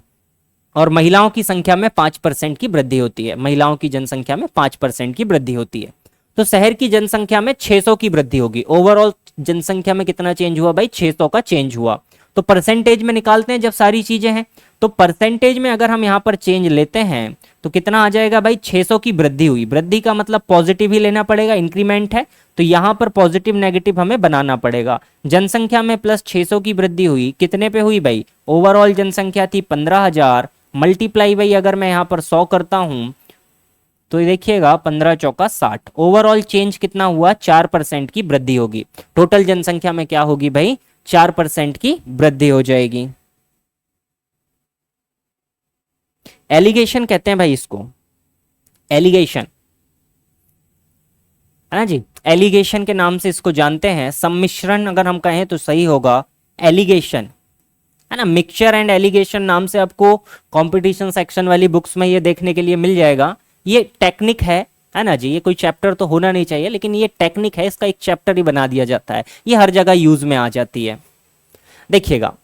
और महिलाओं की संख्या में 5% की वृद्धि होती है, महिलाओं की जनसंख्या में 5% की वृद्धि होती है। तो शहर की जनसंख्या में 600 की वृद्धि होगी। ओवरऑल जनसंख्या में कितना चेंज हुआ भाई, 600 का चेंज हुआ। तो परसेंटेज में निकालते हैं जब सारी चीजें हैं, तो परसेंटेज में अगर हम यहां पर चेंज लेते हैं तो कितना आ जाएगा भाई, 600 की वृद्धि हुई। वृद्धि का मतलब पॉजिटिव ही लेना पड़ेगा, इंक्रीमेंट है तो यहां पर पॉजिटिव नेगेटिव हमें बनाना पड़ेगा। जनसंख्या में प्लस 600 की वृद्धि हुई, कितने पे हुई भाई, ओवरऑल जनसंख्या थी 15,000, मल्टीप्लाई भाई अगर मैं यहां पर 100 करता हूं तो देखिएगा 15 चौका 60। ओवरऑल चेंज कितना हुआ, 4% की वृद्धि होगी। टोटल जनसंख्या में क्या होगी भाई, 4% की वृद्धि हो जाएगी। एलिगेशन कहते हैं भाई इसको, एलिगेशन है ना जी, एलिगेशन के नाम से इसको जानते हैं। सम्मिश्रण अगर हम कहें तो सही होगा, एलिगेशन है ना। मिक्सचर एंड एलिगेशन नाम से आपको कंपटीशन सेक्शन वाली बुक्स में ये देखने के लिए मिल जाएगा। ये टेक्निक है ना जी, ये कोई चैप्टर तो होना नहीं चाहिए लेकिन ये टेक्निक है, इसका एक चैप्टर ही बना दिया जाता है, ये हर जगह यूज में आ जाती है। देखिएगा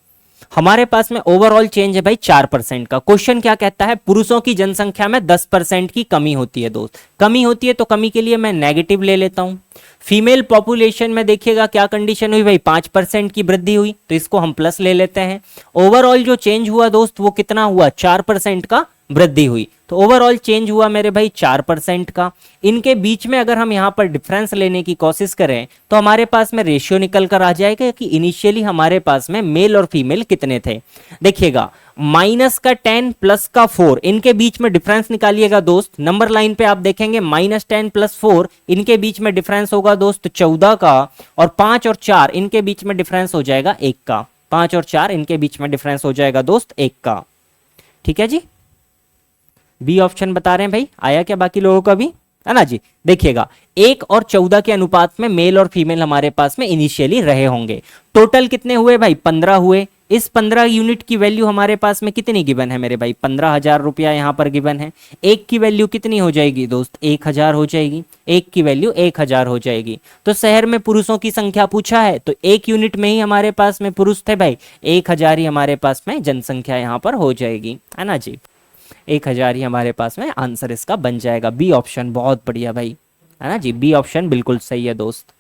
हमारे पास में ओवरऑल चेंज है भाई 4% का। क्वेश्चन क्या कहता है, पुरुषों की जनसंख्या में 10% की कमी होती है दोस्त। कमी होती है तो कमी के लिए मैं नेगेटिव ले लेता हूं। फीमेल पॉपुलेशन में देखिएगा क्या कंडीशन हुई भाई, 5% की वृद्धि हुई तो इसको हम प्लस ले लेते हैं। ओवरऑल जो चेंज हुआ दोस्त वो कितना हुआ, 4% का वृद्धि हुई। तो ओवरऑल चेंज हुआ मेरे भाई 4% का। इनके बीच में अगर हम यहाँ पर डिफरेंस लेने की कोशिश करें तो हमारे पास में रेशियो निकल कर आ जाएगा कि इनिशियली हमारे पास में मेल और फीमेल कितने थे। देखिएगा माइनस का 10 प्लस का 4, इनके बीच में डिफरेंस निकालिएगा दोस्त। नंबर लाइन पे आप देखेंगे -10 + 4, इनके बीच में डिफरेंस होगा दोस्त 14 का, और 5 और 4 इनके बीच में डिफरेंस हो जाएगा 1 का। 5 और 4 इनके बीच में डिफरेंस हो जाएगा दोस्त 1 का। ठीक है जी, बी ऑप्शन बता रहे हैं भाई, आया क्या बाकी लोगों का भी, है ना जी। देखिएगा 1 और 14 के अनुपात में मेल और फीमेल हमारे पास में इनिशियली रहे होंगे। टोटल कितने हुए भाई, 15 हुए। इस 15 यूनिट की वैल्यू हमारे पास में कितनी गिवन है मेरे भाई, 15,000 रुपया यहाँ पर गिवन है। एक की वैल्यू कितनी हो जाएगी दोस्त, 1,000 हो जाएगी। एक की वैल्यू 1,000 हो जाएगी। तो शहर में पुरुषों की संख्या पूछा है तो 1 यूनिट में ही हमारे पास में पुरुष थे भाई, 1,000 ही हमारे पास में जनसंख्या यहाँ पर हो जाएगी, है ना जी। 1,000 ही हमारे पास में आंसर इसका बन जाएगा। बी ऑप्शन बहुत बढ़िया भाई, है ना जी, बी ऑप्शन बिल्कुल सही है दोस्त।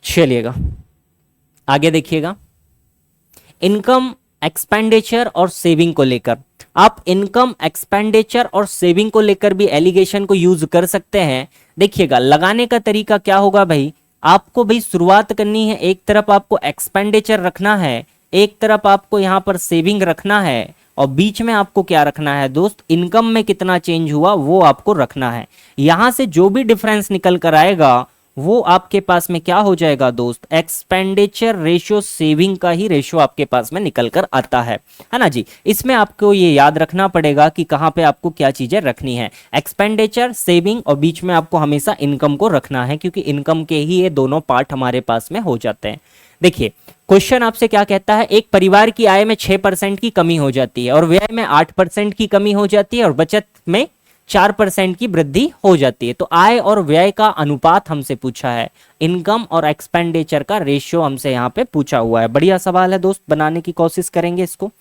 चलिएगा आगे देखिएगा, इनकम एक्सपेंडिचर और सेविंग को लेकर आप इनकम एक्सपेंडिचर और सेविंग को लेकर भी एलिगेशन को यूज कर सकते हैं। देखिएगा लगाने का तरीका क्या होगा भाई, आपको भाई शुरुआत करनी है, एक तरफ आपको एक्सपेंडिचर रखना है, एक तरफ आपको यहां पर सेविंग रखना है, और बीच में आपको क्या रखना है दोस्त, इनकम में कितना चेंज हुआ वो आपको रखना है। यहां से जो भी डिफरेंस निकल कर आएगा वो आपके पास में क्या हो जाएगा दोस्त, एक्सपेंडिचर रेशियो सेविंग का ही रेशियो आपके पास में निकल कर आता है ना जी। इसमें आपको ये याद रखना पड़ेगा कि कहां पे आपको क्या चीजें रखनी है, एक्सपेंडिचर, सेविंग, और बीच में आपको हमेशा इनकम को रखना है, क्योंकि इनकम के ही ये दोनों पार्ट हमारे पास में हो जाते हैं। देखिए क्वेश्चन आपसे क्या कहता है, एक परिवार की आय में 6% की कमी हो जाती है और व्यय में 8% की कमी हो जाती है और बचत में 4% की वृद्धि हो जाती है। तो आय और व्यय का अनुपात हमसे पूछा है, इनकम और एक्सपेंडिचर का रेशियो हमसे यहाँ पे पूछा हुआ है। बढ़िया सवाल है दोस्त, बनाने की कोशिश करेंगे इसको,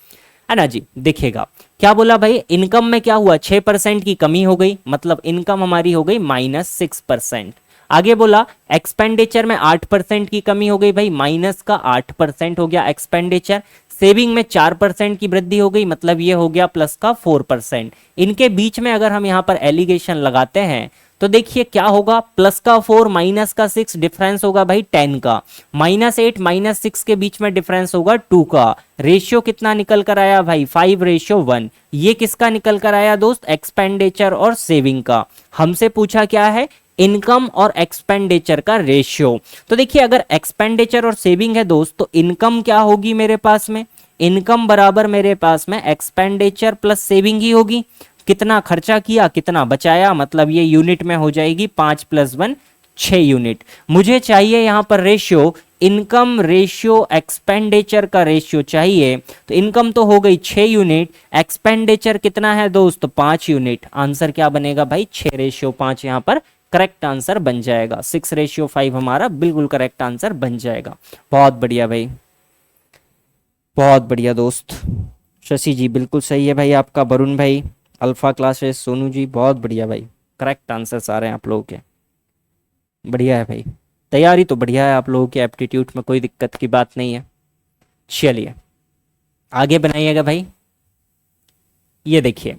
है ना जी। देखिएगा क्या बोला भाई, इनकम में क्या हुआ, 6% की कमी हो गई, मतलब इनकम हमारी हो गई -6%। आगे बोला एक्सपेंडिचर में 8% की कमी हो गई भाई, माइनस का 8% हो गया एक्सपेंडिचर। सेविंग में 4% की वृद्धि हो गई, मतलब ये हो गया प्लस का 4%। इनके बीच में अगर हम यहाँ पर एलिगेशन लगाते हैं तो देखिए क्या होगा, प्लस का 4 माइनस का 6 डिफरेंस होगा भाई 10 का, -8 -6 के बीच में डिफरेंस होगा 2 का। रेशियो कितना निकल कर आया भाई, 5:1। ये किसका निकल कर आया दोस्त, एक्सपेंडिचर और सेविंग का। हमसे पूछा क्या है, इनकम और एक्सपेंडिचर का रेशियो। तो देखिए अगर एक्सपेंडिचर और सेविंग है दोस्त तो इनकम क्या होगी मेरे पास में, इनकम बराबर मेरे पास में एक्सपेंडिचर प्लस सेविंग ही होगी। कितना खर्चा किया कितना बचाया, मतलब ये यूनिट में हो जाएगी 5 + 1 6 यूनिट। मुझे चाहिए यहाँ पर रेशियो इनकम रेशियो एक्सपेंडिचर का रेशियो चाहिए, तो इनकम तो हो गई 6 यूनिट, एक्सपेंडिचर कितना है दोस्त 5 यूनिट। आंसर क्या बनेगा भाई 6:5 यहाँ पर करेक्ट आंसर बन जाएगा। 6:5 हमारा बिल्कुल करेक्ट आंसर बन जाएगा। बहुत बढ़िया भाई, बहुत बढ़िया दोस्त। शशि जी बिल्कुल सही है भाई आपका। वरुण भाई, अल्फा क्लासेस, सोनू जी बहुत बढ़िया भाई, करेक्ट आंसर्स आ रहे हैं आप लोगों के। बढ़िया है भाई, तैयारी तो बढ़िया है आप लोगों की, एप्टीट्यूड में कोई दिक्कत की बात नहीं है। चलिए आगे बनाइएगा भाई। ये देखिए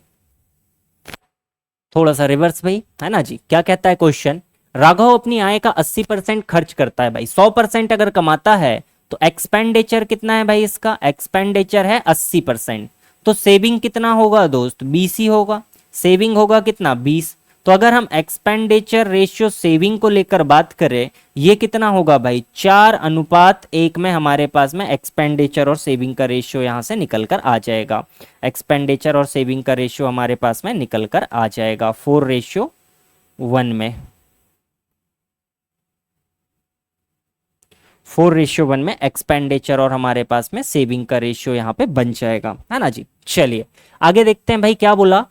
थोड़ा सा रिवर्स भाई, है ना जी। क्या कहता है क्वेश्चन, राघव अपनी आय का 80% खर्च करता है भाई। 100% अगर कमाता है तो एक्सपेंडिचर कितना है भाई, इसका एक्सपेंडिचर है 80%। तो सेविंग कितना होगा दोस्त 20 ही होगा। सेविंग होगा कितना 20। तो अगर हम एक्सपेंडिचर रेशियो सेविंग को लेकर बात करें, ये कितना होगा भाई 4:1 में हमारे पास में एक्सपेंडिचर और सेविंग का रेशियो यहां से निकल कर आ जाएगा। एक्सपेंडिचर और सेविंग का रेशियो हमारे पास में निकल कर आ जाएगा 4:1 में। 4:1 में एक्सपेंडिचर और हमारे पास में सेविंग का रेशियो यहाँ पे बन जाएगा, है ना जी। चलिए आगे देखते हैं भाई क्या बोला।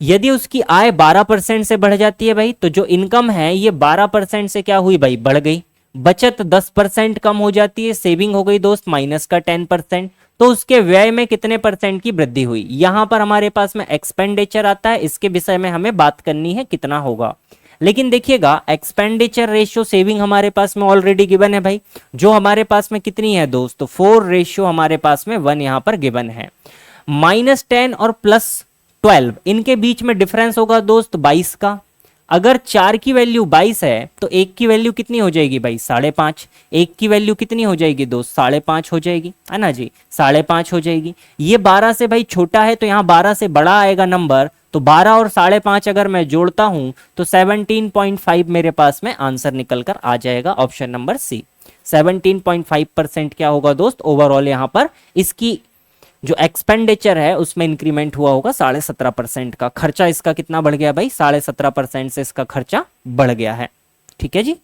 यदि उसकी आय 12% से बढ़ जाती है भाई, तो जो इनकम है ये 12% से क्या हुई भाई बढ़ गई। बचत 10% कम हो जाती है, सेविंग हो गई दोस्त माइनस का 10%। तो उसके व्यय में कितने परसेंट की वृद्धि हुई। यहां पर हमारे पास में एक्सपेंडिचर आता है, इसके विषय में हमें बात करनी है कितना होगा। लेकिन देखिएगा एक्सपेंडिचर रेशियो सेविंग हमारे पास में ऑलरेडी गिवन है भाई, जो हमारे पास में कितनी है दोस्तों 4 रेशियो हमारे पास में 1 यहां पर गिवन है। -10 और +12 इनके बीच में डिफरेंस होगा दोस्त 22 का। अगर 4 की वैल्यू 22 है तो 1 की वैल्यू कितनी हो जाएगी भाई 5.5। 1 की वैल्यू कितनी हो जाएगी दोस्त 5.5 हो जाएगी, है ना जी 5.5 हो जाएगी। ये 12 से भाई छोटा है तो यहाँ 12 से बड़ा आएगा नंबर, तो 12 और 5.5 अगर मैं जोड़ता हूं तो 17.5 मेरे पास में आंसर निकल कर आ जाएगा। ऑप्शन नंबर सी 17.5% क्या होगा दोस्त ओवरऑल यहाँ पर इसकी जो एक्सपेंडिचर है उसमें इंक्रीमेंट हुआ होगा 17.5% का। खर्चा इसका कितना बढ़ गया भाई 17.5% से इसका खर्चा बढ़ गया है। ठीक है जी,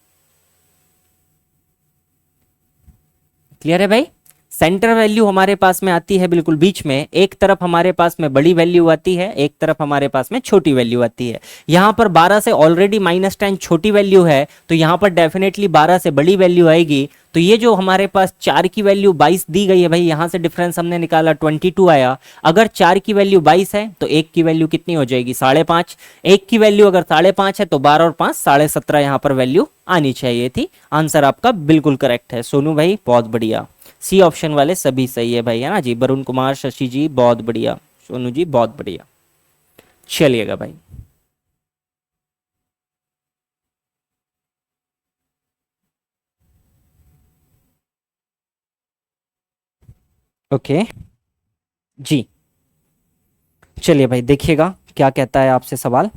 क्लियर है भाई। सेंटर वैल्यू हमारे पास में आती है बिल्कुल बीच में, एक तरफ हमारे पास में बड़ी वैल्यू आती है, एक तरफ हमारे पास में छोटी वैल्यू आती है। यहां पर 12 से ऑलरेडी -10 छोटी वैल्यू है, तो यहां पर डेफिनेटली 12 से बड़ी वैल्यू आएगी। तो ये जो हमारे पास 4 की वैल्यू 22 दी गई है भाई, यहां से डिफरेंस हमने निकाला 22 आया। अगर 4 की वैल्यू 22 है तो 1 की वैल्यू कितनी हो जाएगी 5.5। 1 की वैल्यू अगर 5.5 है तो 12 और 5 17.5 यहां पर वैल्यू आनी चाहिए थी। आंसर आपका बिल्कुल करेक्ट है सोनू भाई, बहुत बढ़िया। सी ऑप्शन वाले सभी सही है भाई, है ना जी। वरुण कुमार, शशि जी बहुत बढ़िया, सोनू जी बहुत बढ़िया। चलिएगा भाई ओके जी। चलिए भाई देखिएगा क्या कहता है आपसे सवाल।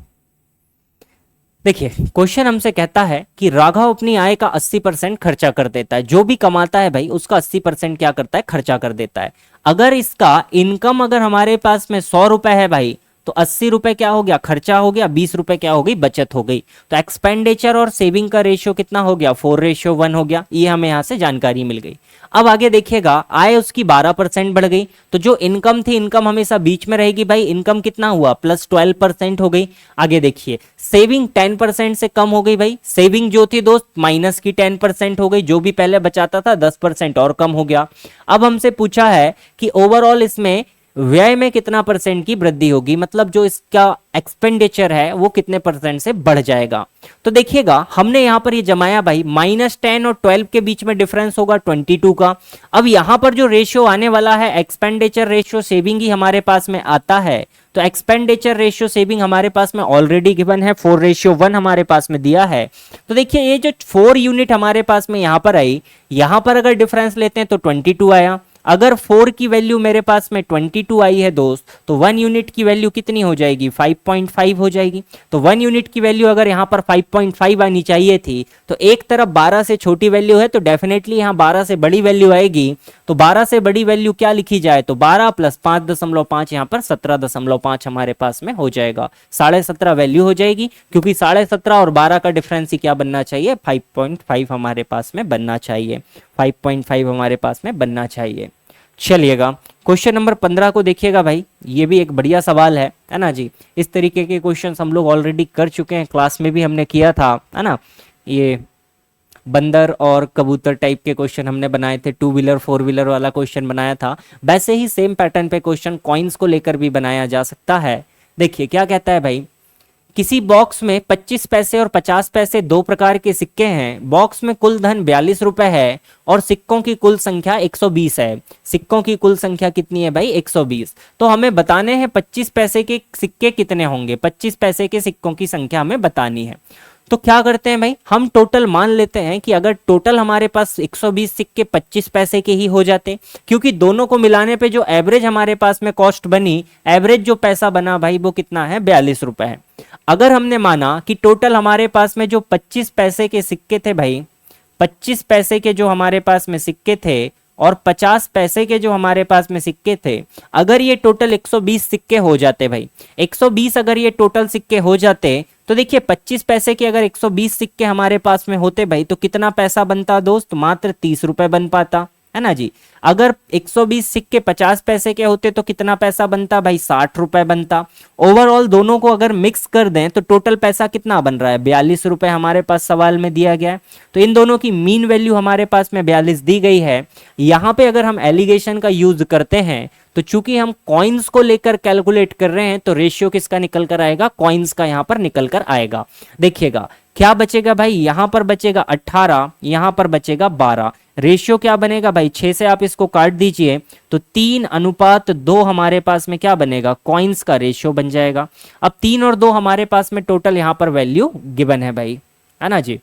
देखिए क्वेश्चन हमसे कहता है कि राघव अपनी आय का 80% खर्चा कर देता है। जो भी कमाता है भाई उसका 80% क्या करता है खर्चा कर देता है। अगर इसका इनकम अगर हमारे पास में 100 रुपए है भाई, तो 80 रुपए क्या हो गया खर्चा हो गया, 20 रुपए क्या हो गई बचत हो गई। तो एक्सपेंडिचर और सेविंग का रेशियो कितना हो गया 4:1 हो गया। ये हमें यहां से जानकारी मिल गई। अब आगे देखिएगा आय उसकी 12% बढ़ गई, तो जो इनकम थी इनकम हमेशा बीच में रहेगी भाई। इनकम कितना हुआ +12% हो गई। आगे देखिए सेविंग 10% से कम हो गई भाई। सेविंग जो थी दोस्त माइनस की 10% हो गई, जो भी पहले बचाता था 10% और कम हो गया। अब हमसे पूछा है कि ओवरऑल इसमें व्यय में कितना परसेंट की वृद्धि होगी, मतलब जो इसका एक्सपेंडिचर है वो कितने परसेंट से बढ़ जाएगा। तो देखिएगा हमने यहां पर ये जमाया भाई, -10 और 12 के बीच में डिफरेंस होगा 22 का। अब यहां पर जो रेशियो आने वाला है एक्सपेंडिचर रेशियो सेविंग ही हमारे पास में आता है। तो एक्सपेंडिचर रेशियो सेविंग हमारे पास में ऑलरेडी गिवन है 4:1 हमारे पास में दिया है। तो देखिए ये जो 4 यूनिट हमारे पास में यहां पर आई, यहां पर अगर डिफरेंस लेते हैं तो 22 आया। अगर 4 की वैल्यू मेरे पास में 22 आई है दोस्त, तो 1 यूनिट की वैल्यू कितनी हो जाएगी 5.5 हो जाएगी। तो 1 यूनिट की वैल्यू अगर यहाँ पर 5.5 आनी चाहिए थी, तो एक तरफ 12 से छोटी वैल्यू है तो डेफिनेटली यहाँ 12 से बड़ी वैल्यू आएगी। तो 12 से बड़ी वैल्यू क्या लिखी जाए, तो 12 + 5.5 यहाँ पर 17.5 हमारे पास में हो जाएगा। 17.5 वैल्यू हो जाएगी, क्योंकि 17.5 और 12 का डिफरेंस ही क्या बनना चाहिए 5.5 हमारे पास में बनना चाहिए। 5.5 हमारे पास में बनना चाहिए। चलिएगा क्वेश्चन नंबर 15 को देखिएगा भाई, ये भी एक बढ़िया सवाल है ना जी। इस तरीके के क्वेश्चंस हम लोग ऑलरेडी कर चुके हैं, क्लास में भी हमने किया था, है ना। ये बंदर और कबूतर टाइप के क्वेश्चन हमने बनाए थे, 2 व्हीलर 4 व्हीलर वाला क्वेश्चन बनाया था। वैसे ही सेम पैटर्न पे क्वेश्चन कॉइन्स को लेकर भी बनाया जा सकता है। देखिए क्या कहता है भाई, किसी बॉक्स में 25 पैसे और 50 पैसे दो प्रकार के सिक्के हैं। बॉक्स में कुल धन 42 रुपए है और सिक्कों की कुल संख्या 120 है। सिक्कों की कुल संख्या कितनी है भाई? 120। तो हमें बताने हैं 25 पैसे के सिक्के कितने होंगे, 25 पैसे के सिक्कों की संख्या हमें बतानी है। तो क्या करते हैं भाई, हम टोटल मान लेते हैं कि अगर टोटल हमारे पास 120 सिक्के 25 पैसे के ही हो जाते, क्योंकि दोनों को मिलाने पे जो एवरेज हमारे पास में कॉस्ट बनी, एवरेज जो पैसा बना भाई वो कितना है? 42 रुपए है। अगर हमने माना कि टोटल हमारे पास में जो 25 पैसे के सिक्के थे भाई, 25 पैसे के जो हमारे पास में सिक्के थे और 50 पैसे के जो हमारे पास में सिक्के थे, अगर ये टोटल 120 सिक्के हो जाते भाई, 120 अगर ये टोटल सिक्के हो जाते, तो देखिए 25 पैसे के अगर 120 सिक्के हमारे पास में होते भाई, तो कितना पैसा बनता दोस्त? मात्र 30 रुपए बन पाता, है ना जी। अगर 120 सिक्के 50 पैसे के होते तो कितना पैसा बनता भाई? 60 रुपए बनता। ओवरऑल दोनों को अगर मिक्स कर दें तो टोटल पैसा कितना बन रहा है? 42 रुपए हमारे पास सवाल में दिया गया है। तो इन दोनों की मीन वैल्यू हमारे पास में 42 दी गई है। यहाँ पे अगर हम एलिगेशन का यूज करते हैं तो चूंकि हम कॉइन्स को लेकर कैलकुलेट कर रहे हैं, तो रेशियो किसका निकल कर आएगा? कॉइन्स का यहाँ पर निकल कर आएगा। देखिएगा क्या बचेगा भाई, यहां पर बचेगा 18, यहां पर बचेगा 12। रेशियो क्या बनेगा भाई? 6 से आप इसको काट दीजिए तो 3:2 हमारे पास में क्या बनेगा? कॉइन्स का रेशियो बन जाएगा। अब 3 और 2 हमारे पास में टोटल यहां पर वैल्यू गिवन है भाई, है ना जी।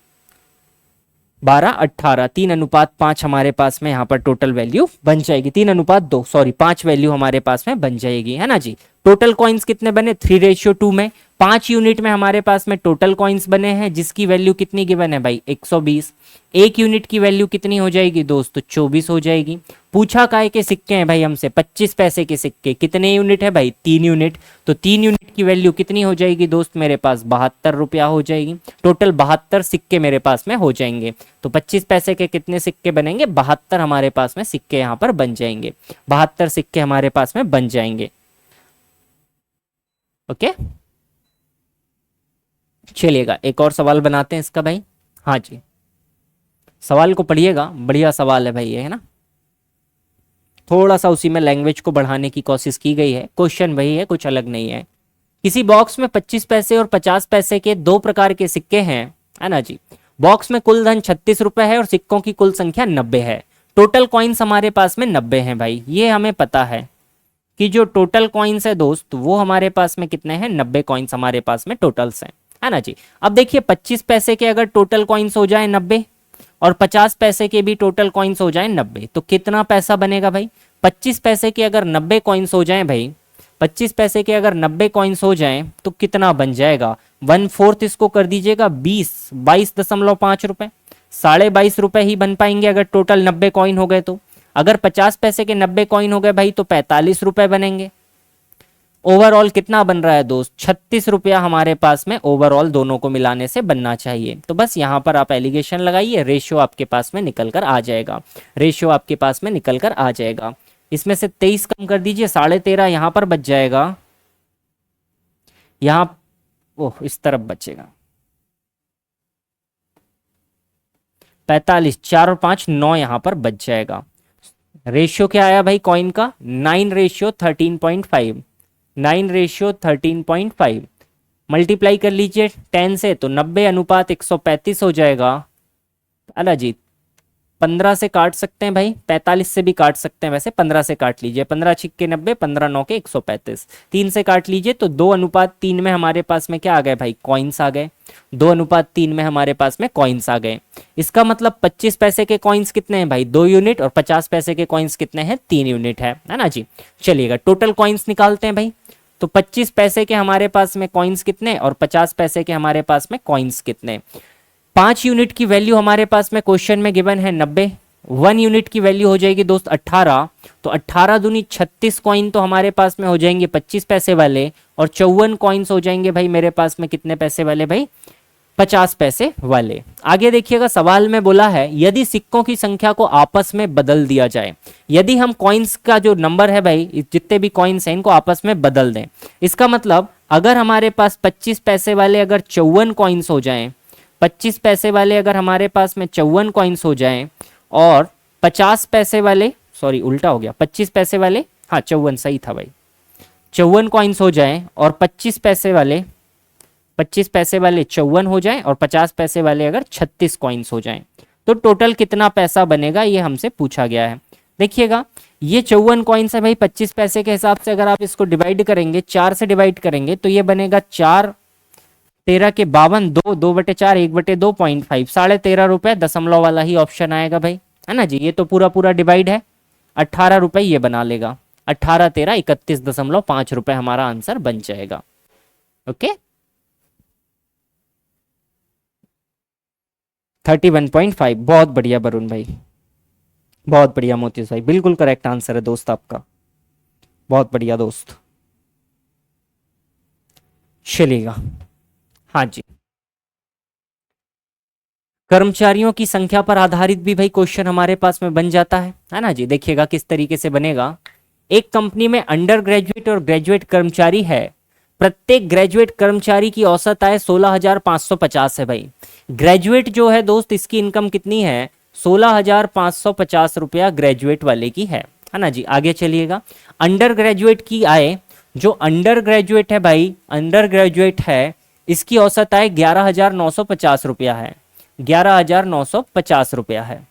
12, 18, 3:5 हमारे पास में यहाँ पर टोटल वैल्यू बन जाएगी। 3:2 सॉरी 5 वैल्यू हमारे पास में बन जाएगी, है ना जी। टोटल कॉइन्स कितने बने? 3:2 में 5 यूनिट में हमारे पास में टोटल कॉइन्स बने हैं, जिसकी वैल्यू कितनी गिवन है भाई? 120। एक यूनिट की वैल्यू कितनी हो जाएगी दोस्त? 24 हो जाएगी। पूछा काय के सिक्के हैं भाई हमसे? 25 पैसे के सिक्के। कितने यूनिट है भाई? 3 यूनिट। तो 3 यूनिट की वैल्यू कितनी हो जाएगी दोस्त मेरे पास? 72 रुपया हो जाएगी। टोटल 72 सिक्के मेरे पास में हो जाएंगे। तो 25 पैसे के कितने सिक्के बनेंगे? 72 हमारे पास में सिक्के यहाँ पर बन जाएंगे। 72 सिक्के हमारे पास में बन जाएंगे। ओके, चलिएगा एक और सवाल बनाते हैं इसका भाई। हाँ जी, सवाल को पढ़िएगा, बढ़िया सवाल है भाई ये, है ना। थोड़ा सा उसी में लैंग्वेज को बढ़ाने की कोशिश की गई है। क्वेश्चन वही है, कुछ अलग नहीं है। किसी बॉक्स में 25 पैसे और 50 पैसे के दो प्रकार के सिक्के हैं, है ना जी। बॉक्स में कुल धन 36 रुपए है और सिक्कों की कुल संख्या 90 है। टोटल कॉइन्स हमारे पास में 90 हैं भाई। ये हमें पता है कि जो टोटल कॉइन्स है दोस्त, वो हमारे पास में कितने हैं? 90 कॉइन्स हमारे पास में टोटल्स हैं, है ना जी। अब देखिए 25 पैसे के अगर टोटल कॉइन्स हो जाए 90 और 50 पैसे के भी टोटल कॉइन्स हो जाए 90, तो कितना पैसा बनेगा भाई? 25 पैसे के अगर 90 कॉइन्स हो जाए भाई, 25 पैसे के अगर 90 कॉइन्स हो जाएं तो कितना बन जाएगा? 1/4 इसको कर दीजिएगा 22.5 रुपए। 22.5 रुपए ही बन पाएंगे अगर टोटल 90 कॉइन हो गए तो। अगर 50 पैसे के 90 कॉइन हो गए भाई तो 45 रुपए बनेंगे। ओवरऑल कितना बन रहा है दोस्त? 36 रुपया हमारे पास में ओवरऑल दोनों को मिलाने से बनना चाहिए। तो बस यहाँ पर आप एलिगेशन लगाइए, रेशियो आपके पास में निकल कर आ जाएगा। रेशियो आपके पास में निकल कर आ जाएगा। इसमें से 23 कम कर दीजिए, 13.5 यहाँ पर बच जाएगा। यहाँ ओह इस तरफ बचेगा 45, 4 और 5 9 यहाँ पर बच जाएगा। रेशियो क्या आया भाई कॉइन का? 9:13.5। 9:13.5 मल्टीप्लाई कर लीजिए 10 से तो 90:135 हो जाएगा। अला जी 15 से काट सकते हैं भाई, 45 से भी काट सकते हैं, वैसे 15 से काट लीजिए। 15 छिक्के 90, 15 9 के 135। 3 से काट लीजिए तो 2:3 में हमारे पास में क्या आ गए भाई? कॉइन्स आ गए। 2:3 में हमारे पास में कॉइन्स आ गए। इसका मतलब 25 पैसे के कॉइन्स कितने हैं भाई? 2 यूनिट। और 50 पैसे के कॉइन्स कितने हैं? 3 यूनिट है ना जी। चलिएगा टोटल कॉइन्स निकालते हैं भाई। तो 25 पैसे के हमारे पास में कॉइन्स कितने और 50 पैसे के हमारे पास में कॉइन्स कितने? 5 यूनिट की वैल्यू हमारे पास में क्वेश्चन में गिवन है 90। 1 यूनिट की वैल्यू हो जाएगी दोस्त 18। तो 18 दूनी 36 कॉइन तो हमारे पास में हो जाएंगे 25 पैसे वाले, और 54 कॉइन्स हो जाएंगे भाई मेरे पास में कितने पैसे वाले भाई? 50 पैसे वाले। आगे देखिएगा सवाल में बोला है यदि सिक्कों की संख्या को आपस में बदल दिया जाए, यदि हम कॉइन्स का जो नंबर है भाई, जितने भी कॉइन्स हैं इनको आपस में बदल दें। इसका मतलब अगर हमारे पास 25 पैसे वाले अगर 54 कॉइन्स हो जाएं, 25 पैसे वाले अगर हमारे पास में 54 कॉइन्स हो जाएं और 50 पैसे वाले, सॉरी उल्टा हो गया, 25 पैसे वाले, हाँ 54 सही था भाई, 54 कॉइन्स हो जाएं और 25 पैसे वाले 54 हो जाएं और 50 पैसे वाले अगर 36 कॉइन्स हो जाएं, तो टोटल कितना पैसा बनेगा ये हमसे पूछा गया है। देखिएगा ये 54 कॉइन्स है भाई, 25 पैसे के हिसाब से अगर आप इसको डिवाइड करेंगे, 4 से डिवाइड करेंगे तो ये बनेगा 4 13 के 52, 2/4 1/2.5, 13.5 रुपए, दशमलव वाला ही ऑप्शन आएगा भाई, है ना जी। ये तो पूरा पूरा डिवाइड है, 18 रुपए ये बना लेगा, 18 13 31.5 रुपए हमारा आंसर बन जाएगा। ओके 31.5, बहुत बढ़िया वरुण भाई, बहुत बढ़िया मोतीश भाई, बिल्कुल करेक्ट आंसर है दोस्त आपका, बहुत बढ़िया दोस्त। चलेगा, हाँ जी। कर्मचारियों की संख्या पर आधारित भी भाई क्वेश्चन हमारे पास में बन जाता है ना जी। देखिएगा किस तरीके से बनेगा। एक कंपनी में अंडर ग्रेजुएट और ग्रेजुएट कर्मचारी है, प्रत्येक ग्रेजुएट कर्मचारी की औसत आय 16,550 है भाई। ग्रेजुएट जो है दोस्त इसकी इनकम कितनी है, 16,550 रुपया ग्रेजुएट वाले की है ना जी। आगे चलिएगा, अंडर ग्रेजुएट की आय, जो अंडर ग्रेजुएट है भाई, अंडर ग्रेजुएट है, इसकी औसत आय 11,950 रुपया है, 11,950 रुपया है।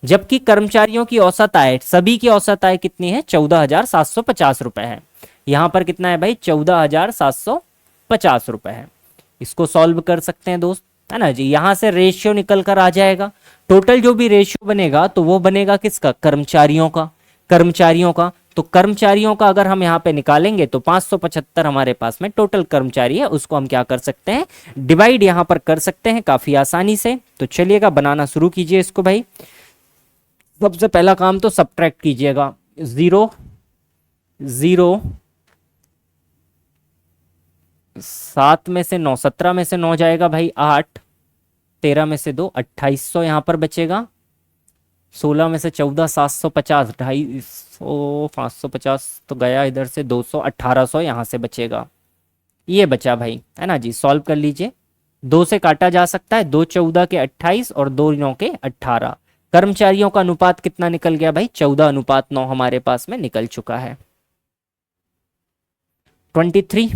जबकि कर्मचारियों की औसत आय, सभी की औसत आय कितनी है, 14,750 रुपए है। यहां पर कितना है भाई, 14,750 रुपए है। इसको सॉल्व कर सकते हैं दोस्त, है ना जी। यहां से रेशियो निकल कर आ जाएगा, टोटल जो भी रेशियो बनेगा तो वो बनेगा किसका, कर्मचारियों का, कर्मचारियों का। तो कर्मचारियों का अगर हम यहाँ पे निकालेंगे तो 575 हमारे पास में टोटल कर्मचारी है, उसको हम क्या कर सकते हैं, डिवाइड यहाँ पर कर सकते हैं काफी आसानी से। तो चलिएगा बनाना शुरू कीजिए इसको भाई। सबसे पहला काम तो सब्ट्रैक्ट कीजिएगा, 0 0 7 में से 9, 17 में से 9 जाएगा भाई 8, 13 में से 2 2800 यहाँ पर बचेगा, 16 में से 14 750, 250, 550 तो गया इधर से, 200 1800 यहाँ से बचेगा, ये बचा भाई, है ना जी। सॉल्व कर लीजिए, 2 से काटा जा सकता है, 2 14 के 28 और 2 9 के 18। कर्मचारियों का अनुपात कितना निकल गया भाई, 14:9 हमारे पास में निकल चुका है। 23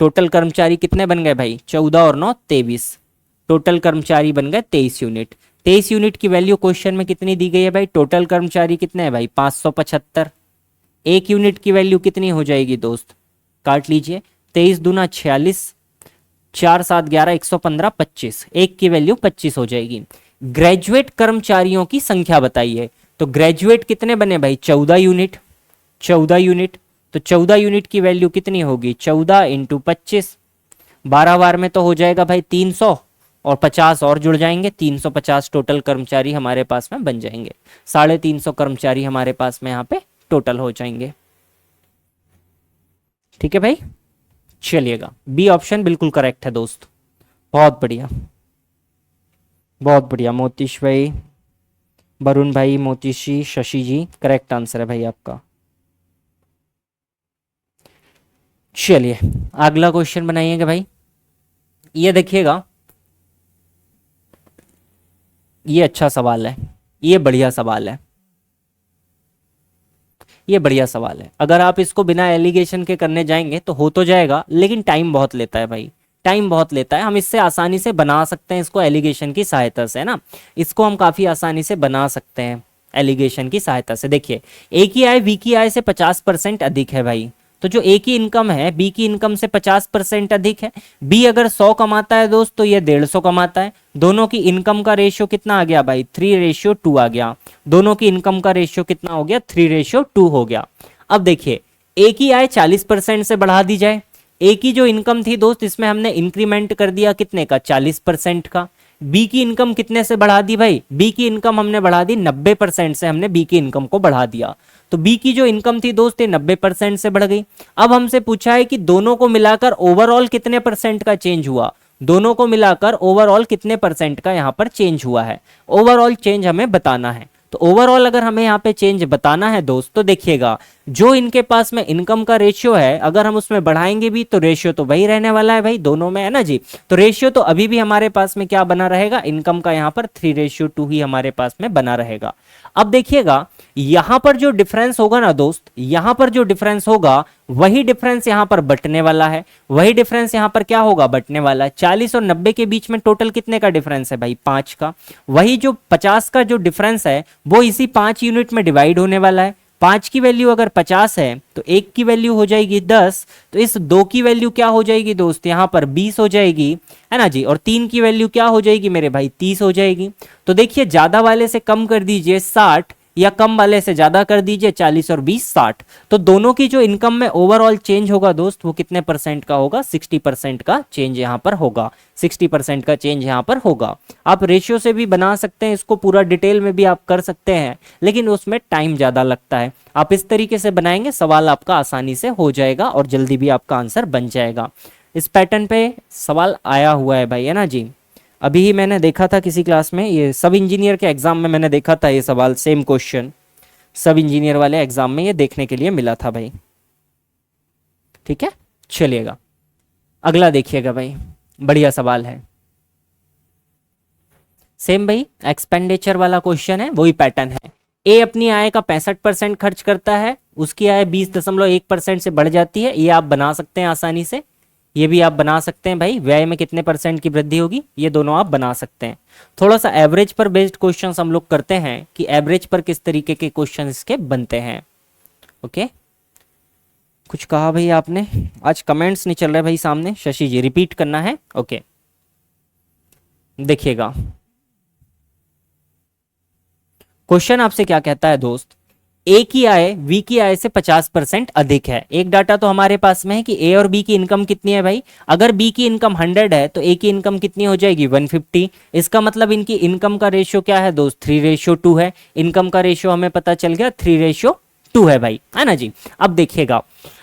टोटल कर्मचारी कितने बन गए भाई, 14 और 9 23, टोटल कर्मचारी बन गए 23 यूनिट। 23 यूनिट की वैल्यू क्वेश्चन में कितनी दी गई है भाई, टोटल कर्मचारी कितने हैं भाई 575। एक यूनिट की वैल्यू कितनी हो जाएगी दोस्त, काट लीजिए, 23 दूना 46, 4 7 11 115 25, एक की वैल्यू 25 हो जाएगी। ग्रेजुएट कर्मचारियों की संख्या बताइए, तो ग्रेजुएट कितने बने भाई 14 यूनिट, 14 यूनिट, तो 14 यूनिट की वैल्यू कितनी होगी, 14 इंटू 25, 12 बार में तो हो जाएगा भाई 300 और 50 और जुड़ जाएंगे, 350 टोटल कर्मचारी हमारे पास में बन जाएंगे। 350 कर्मचारी हमारे पास में यहाँ पे टोटल हो जाएंगे। ठीक है भाई, चलिएगा बी ऑप्शन बिल्कुल करेक्ट है दोस्त, बहुत बढ़िया, बहुत बढ़िया। मोतीश भाई, वरुण भाई, मोतीश जी, शशि जी, करेक्ट आंसर है भाई आपका। चलिए अगला क्वेश्चन बनाइएगा भाई। ये देखिएगा, ये अच्छा सवाल है, ये बढ़िया सवाल है, ये बढ़िया सवाल है। अगर आप इसको बिना एलिगेशन के करने जाएंगे तो हो तो जाएगा, लेकिन टाइम बहुत लेता है भाई, टाइम बहुत लेता है। हम इससे आसानी से बना सकते हैं इसको एलिगेशन की सहायता से, है ना, इसको हम काफ़ी आसानी से बना सकते हैं एलिगेशन की सहायता से। देखिए ए की आय बी की आय से 50% अधिक है भाई, तो जो ए की इनकम है बी की इनकम से 50% अधिक है। बी अगर 100 कमाता है दोस्त तो ये 150 कमाता है। दोनों की इनकम का रेशियो कितना आ गया भाई, 3:2 आ गया। दोनों की इनकम का रेशियो कितना हो गया, 3:2 हो गया। अब देखिए ए की आय 40% से बढ़ा दी जाए, ए की जो इनकम थी दोस्त इसमें हमने इंक्रीमेंट कर दिया कितने का, 40% का। बी की इनकम कितने से बढ़ा दी भाई, बी की इनकम हमने बढ़ा दी 90% से, हमने बी की इनकम को बढ़ा दिया। तो बी की जो इनकम थी दोस्त ये 90% से बढ़ गई। अब हमसे पूछा है कि दोनों को मिलाकर ओवरऑल कितने परसेंट का चेंज हुआ, दोनों को मिलाकर ओवरऑल कितने परसेंट का यहाँ पर चेंज हुआ है, ओवरऑल चेंज हमें बताना है। तो ओवरऑल अगर हमें यहाँ पे चेंज बताना है दोस्त, तो देखिएगा जो इनके पास में इनकम का रेशियो है, अगर हम उसमें बढ़ाएंगे भी तो रेशियो तो वही रहने वाला है भाई, दोनों में, है ना जी। तो रेशियो तो अभी भी हमारे पास में क्या बना रहेगा, इनकम का यहाँ पर 3:2 ही हमारे पास में बना रहेगा। अब देखिएगा यहां पर जो डिफरेंस होगा ना दोस्त, यहां पर जो डिफरेंस होगा वही डिफरेंस यहां पर बटने वाला है, वही डिफरेंस यहां पर क्या होगा, बटने वाला है। 40 और 90 के बीच में टोटल कितने का डिफरेंस है भाई, 5 का। वही जो 50 का जो डिफरेंस है वो इसी 5 यूनिट में डिवाइड होने वाला है। 5 की वैल्यू अगर 50 है तो 1 की वैल्यू हो जाएगी 10, तो इस 2 की वैल्यू क्या हो जाएगी दोस्त, यहां पर 20 हो जाएगी, है ना जी। और 3 की वैल्यू क्या हो जाएगी मेरे भाई, 30 हो जाएगी। तो देखिए ज्यादा वाले से कम कर दीजिए 60, या कम वाले से ज्यादा कर दीजिए 40 और 20 60। तो दोनों की जो इनकम में ओवरऑल चेंज होगा दोस्त, वो कितने परसेंट का होगा, 60% का चेंज यहां पर होगा, 60% का चेंज यहां पर होगा। आप रेशियो से भी बना सकते हैं इसको, पूरा डिटेल में भी आप कर सकते हैं, लेकिन उसमें टाइम ज्यादा लगता है। आप इस तरीके से बनाएंगे सवाल आपका आसानी से हो जाएगा और जल्दी भी आपका आंसर बन जाएगा। इस पैटर्न पे सवाल आया हुआ है भाई, है ना जी। अभी ही मैंने देखा था किसी क्लास में, ये सब इंजीनियर के एग्जाम में मैंने देखा था ये सवाल, सेम क्वेश्चन सब इंजीनियर वाले एग्जाम में ये देखने के लिए मिला था भाई। ठीक है, चलिएगा अगला देखिएगा भाई, बढ़िया सवाल है। सेम भाई एक्सपेंडिचर वाला क्वेश्चन है, वही पैटर्न है। ए अपनी आय का 65% खर्च करता है, उसकी आय 20.1% से बढ़ जाती है। ये आप बना सकते हैं आसानी से, ये भी आप बना सकते हैं भाई। व्यय में कितने परसेंट की वृद्धि होगी, ये दोनों आप बना सकते हैं। थोड़ा सा एवरेज पर बेस्ड क्वेश्चंस हम लोग करते हैं कि एवरेज पर किस तरीके के क्वेश्चन इसके बनते हैं। ओके, कुछ कहा भाई आपने, आज कमेंट्स नहीं चल रहे भाई सामने, शशि जी रिपीट करना है। ओके, देखिएगा क्वेश्चन आपसे क्या कहता है दोस्त, ए की आय बी की आय से 50% अधिक है। एक डाटा तो हमारे पास में है कि ए और बी की इनकम कितनी है भाई, अगर बी की इनकम 100 है तो ए की इनकम कितनी हो जाएगी, 150। इसका मतलब इनकी इनकम का रेशियो क्या है दोस्त, 3:2 है। इनकम का रेशियो हमें पता चल गया 3:2 है भाई, है ना जी। अब देखिएगा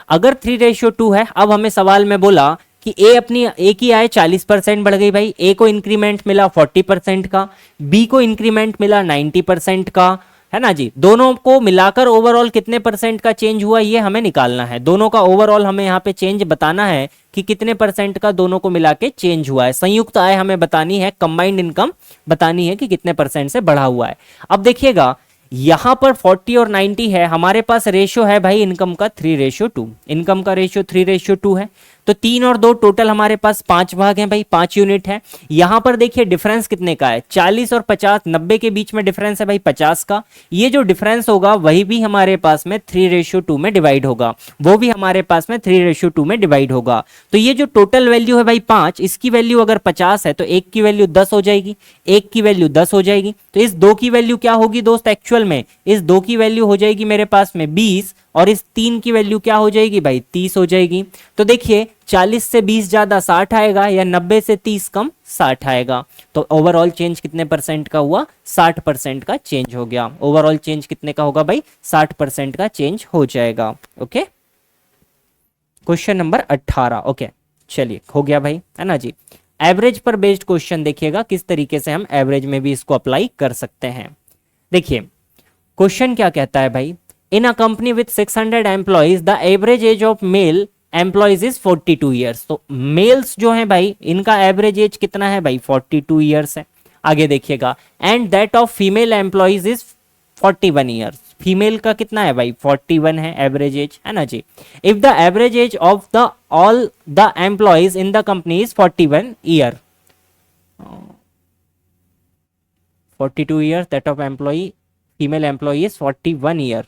अगर 3:2 है, अब हमें सवाल में बोला कि ए की आय 40% बढ़ गई भाई, ए को इंक्रीमेंट मिला 40% का, बी को इंक्रीमेंट मिला 90% का, है ना जी। दोनों को मिलाकर ओवरऑल कितने परसेंट का चेंज हुआ ये हमें निकालना है। दोनों का ओवरऑल हमें यहाँ पे चेंज बताना है कि कितने परसेंट का दोनों को मिला के चेंज हुआ है। संयुक्त आय हमें बतानी है, कंबाइंड इनकम बतानी है कि कितने परसेंट से बढ़ा हुआ है। अब देखिएगा यहां पर 40 और 90 है, हमारे पास रेशियो है भाई इनकम का 3:2, इनकम का रेशियो 3:2 है। तो 3 और 2 टोटल हमारे पास 5 भाग हैं भाई, 5 यूनिट है। यहां पर देखिए डिफरेंस कितने का है, 40 और 50, 90 के बीच में डिफरेंस है भाई 50 का। ये जो डिफरेंस होगा वही भी हमारे पास में 3:2 में डिवाइड होगा, वो भी हमारे पास में 3:2 में डिवाइड होगा। तो ये जो टोटल वैल्यू है भाई 5, इसकी वैल्यू अगर 50 है तो 1 की वैल्यू 10 हो जाएगी, 1 की वैल्यू 10 हो जाएगी। तो इस 2 की वैल्यू क्या होगी दोस्त, एक्चुअल में इस 2 की वैल्यू हो जाएगी मेरे पास में 20, और इस 3 की वैल्यू क्या हो जाएगी भाई, 30 हो जाएगी। तो देखिए 40 से 20 ज्यादा 60 आएगा, या 90 से 30 कम 60 आएगा। तो ओवरऑल चेंज कितने परसेंट का हुआ, 60% का चेंज हो गया। ओवरऑल चेंज कितने का होगा भाई, 60% का चेंज हो जाएगा। Okay, question number 18। ओके, चलिए हो गया भाई, है ना जी। एवरेज पर बेस्ड क्वेश्चन देखिएगा किस तरीके से हम एवरेज में भी इसको अप्लाई कर सकते हैं। देखिए क्वेश्चन क्या कहता है भाई, in a company with 600 employees the average age of male employees is 42 years. तो मेल्स जो है भाई इनका एवरेज एज कितना है भाई, 42 ईयर्स है। आगे देखिएगा, and that of female employees is 41 years. Female का कितना है भाई, 41 है एवरेज एज, है ना जी। If the average age of the all the employees in the company is 41 year, 42 year, that of employee female employee is 41 year.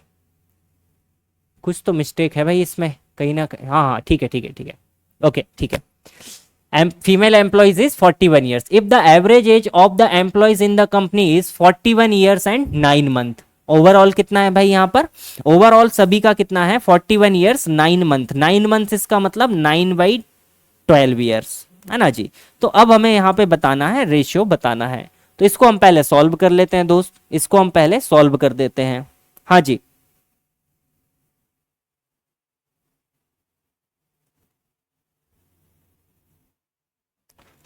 कुछ तो मिस्टेक है भाई इसमें कहीं ना कहीं, हाँ हाँ ठीक है ठीक है ठीक है, ओके ठीक है। Female employees is 41 years if the average age of the employees in the company is 41 years and 9 month. Overall कितना है भाई यहाँ पर, ओवरऑल सभी का कितना है, 41 ईयर्स 9 मंथ। 9 मंथ इसका मतलब 9/12 ईयर्स, है ना जी। तो अब हमें यहाँ पे बताना है, रेशियो बताना है। तो इसको हम पहले सॉल्व कर लेते हैं दोस्त, इसको हम पहले सॉल्व कर देते हैं। हाँ जी,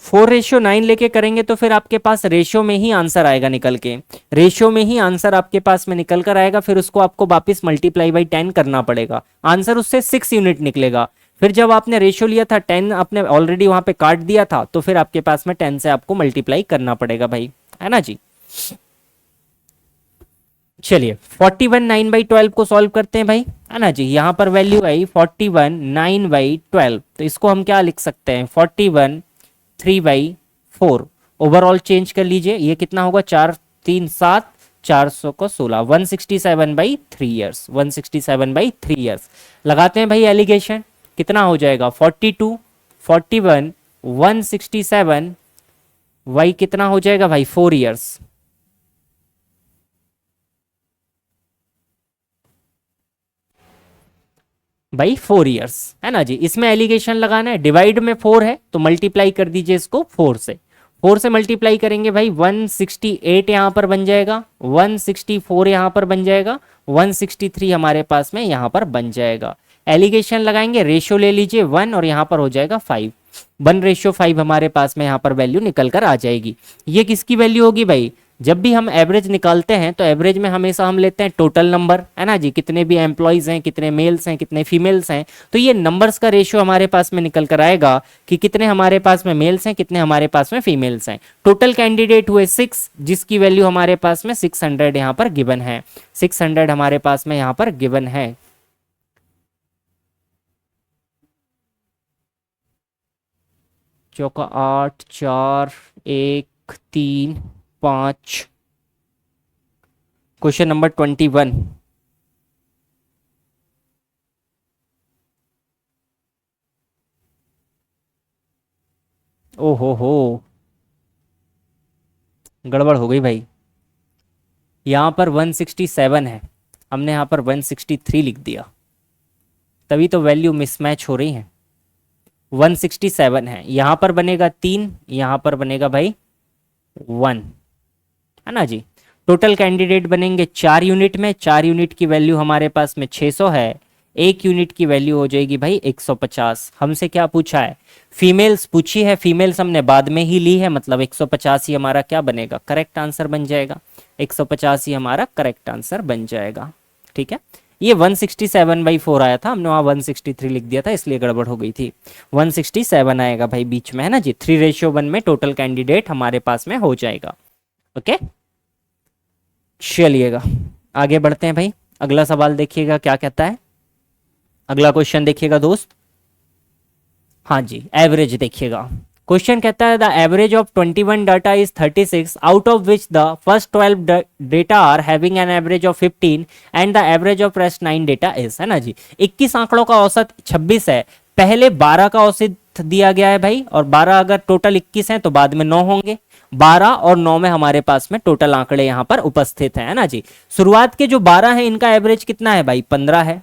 4:9 लेके करेंगे तो फिर आपके पास रेशियो में ही आंसर आएगा निकल के, रेशियो में ही आंसर आपके पास में निकल कर आएगा, फिर उसको आपको वापस मल्टीप्लाई बाई 10 करना पड़ेगा, आंसर उससे 6 यूनिट निकलेगा। फिर जब आपने रेशियो लिया था 10 आपने ऑलरेडी वहां पे काट दिया था, तो फिर आपके पास में 10 से आपको मल्टीप्लाई करना पड़ेगा भाई, है ना जी। चलिए 41 9/12 को सॉल्व करते हैं भाई, है ना जी। यहाँ पर वैल्यू आई 41 9/12, तो इसको हम क्या लिख सकते हैं 41 3/4। ओवरऑल चेंज कर लीजिए, ये कितना होगा 4 3 7 400 को 16, 167/3 ईयर्स, 167/3 ईयर्स। लगाते हैं भाई एलिगेशन, कितना हो जाएगा 42 41 167 वाई कितना हो जाएगा भाई 4 ईयर्स, भाई 4 ईयर्स, है ना जी। इसमें एलिगेशन लगाना है, डिवाइड में 4 है तो मल्टीप्लाई कर दीजिए इसको 4 से, 4 से मल्टीप्लाई करेंगे भाई 168 यहाँ पर बन जाएगा, 164 यहाँ पर बन जाएगा, 163 हमारे पास में यहाँ पर बन जाएगा। एलिगेशन लगाएंगे, रेशियो ले लीजिए 1 और यहाँ पर हो जाएगा 5, 1:5 हमारे पास में यहाँ पर वैल्यू निकल कर आ जाएगी। ये किसकी वैल्यू होगी भाई, जब भी हम एवरेज निकालते हैं तो एवरेज में हमेशा हम लेते हैं टोटल नंबर, है ना जी, कितने भी एम्प्लॉयज हैं, कितने मेल्स हैं, कितने फीमेल्स हैं, तो ये नंबर्स का रेशियो हमारे पास में निकल कर आएगा कि कितने हमारे पास में मेल्स हैं, कितने हमारे पास में फीमेल्स हैं। टोटल कैंडिडेट हुए 6, जिसकी वैल्यू हमारे पास में 600 यहाँ पर गिवन है, 600 हमारे पास में यहाँ पर गिवन है। चौका 8 4 1 3 5। क्वेश्चन नंबर 21, हो गड़बड़ हो गई भाई, यहाँ पर 167 है, हमने यहाँ पर 163 लिख दिया, तभी तो वैल्यू मिसमैच हो रही है। 167 है, यहाँ पर बनेगा 3, यहाँ पर बनेगा भाई 1, है ना जी। टोटल कैंडिडेट बनेंगे 4 यूनिट में, 4 यूनिट की वैल्यू हमारे पास में 600 है, 1 यूनिट की वैल्यू हो जाएगी भाई 150। हमसे क्या पूछा है, फीमेल्स पूछी है, फीमेल्स हमने बाद में ही ली है, मतलब 150 ही हमारा क्या बनेगा, करेक्ट आंसर बन जाएगा, 150 ही हमारा करेक्ट आंसर बन जाएगा। ठीक है, ये 167/4 आया था, हमने वहाँ 163 लिख दिया था इसलिए गड़बड़ हो गई थी, 167 आएगा भाई बीच में, है ना जी। 3:1 में टोटल कैंडिडेट हमारे पास में हो जाएगा। ओके, चलिएगा आगे बढ़ते हैं भाई, अगला सवाल देखिएगा क्या कहता है, अगला क्वेश्चन देखिएगा दोस्त। हाँ जी, एवरेज देखिएगा, क्वेश्चन कहता है the average of 21 data is 36, out of which the first 12 data are having an average of 15 and the average of rest 9 data is, है ना जी। 21 आंकड़ों का औसत 26 है, पहले 12 का औसत दिया गया है भाई, और 12 अगर टोटल 21 है तो बाद में 9 होंगे, 12 और 9 में हमारे पास में टोटल आंकड़े यहाँ पर उपस्थित है ना जी। शुरुआत के जो 12 है इनका एवरेज कितना है भाई 15 है,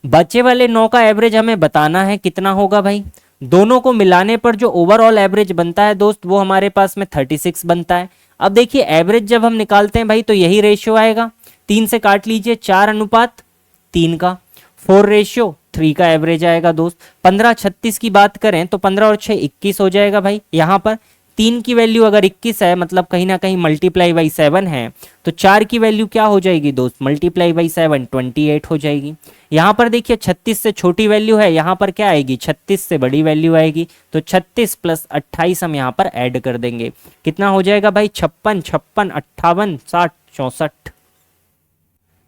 बचे वाले 9 का एवरेज हमें बताना है कितना होगा भाई। दोनों को मिलाने पर जो ओवरऑल एवरेज बनता है दोस्त वो हमारे पास में 36 बनता है। अब देखिए एवरेज जब हम निकालते हैं भाई तो यही रेशियो आएगा, 3 से काट लीजिए 4:3 का, 4:3 का एवरेज आएगा दोस्त। 15 36 की बात करें तो 15 और 6 21 हो जाएगा भाई। यहाँ पर 3 की वैल्यू अगर 21 है मतलब कहीं ना कहीं मल्टीप्लाई बाई 7 है, तो 4 की वैल्यू क्या हो जाएगी दोस्त, मल्टीप्लाई बाई 7 28 हो जाएगी। यहाँ पर देखिए 36 से छोटी वैल्यू है, यहाँ पर क्या आएगी 36 से बड़ी वैल्यू आएगी, तो 36 + 28 हम यहाँ पर ऐड कर देंगे, कितना हो जाएगा भाई 56 56 58 60 64,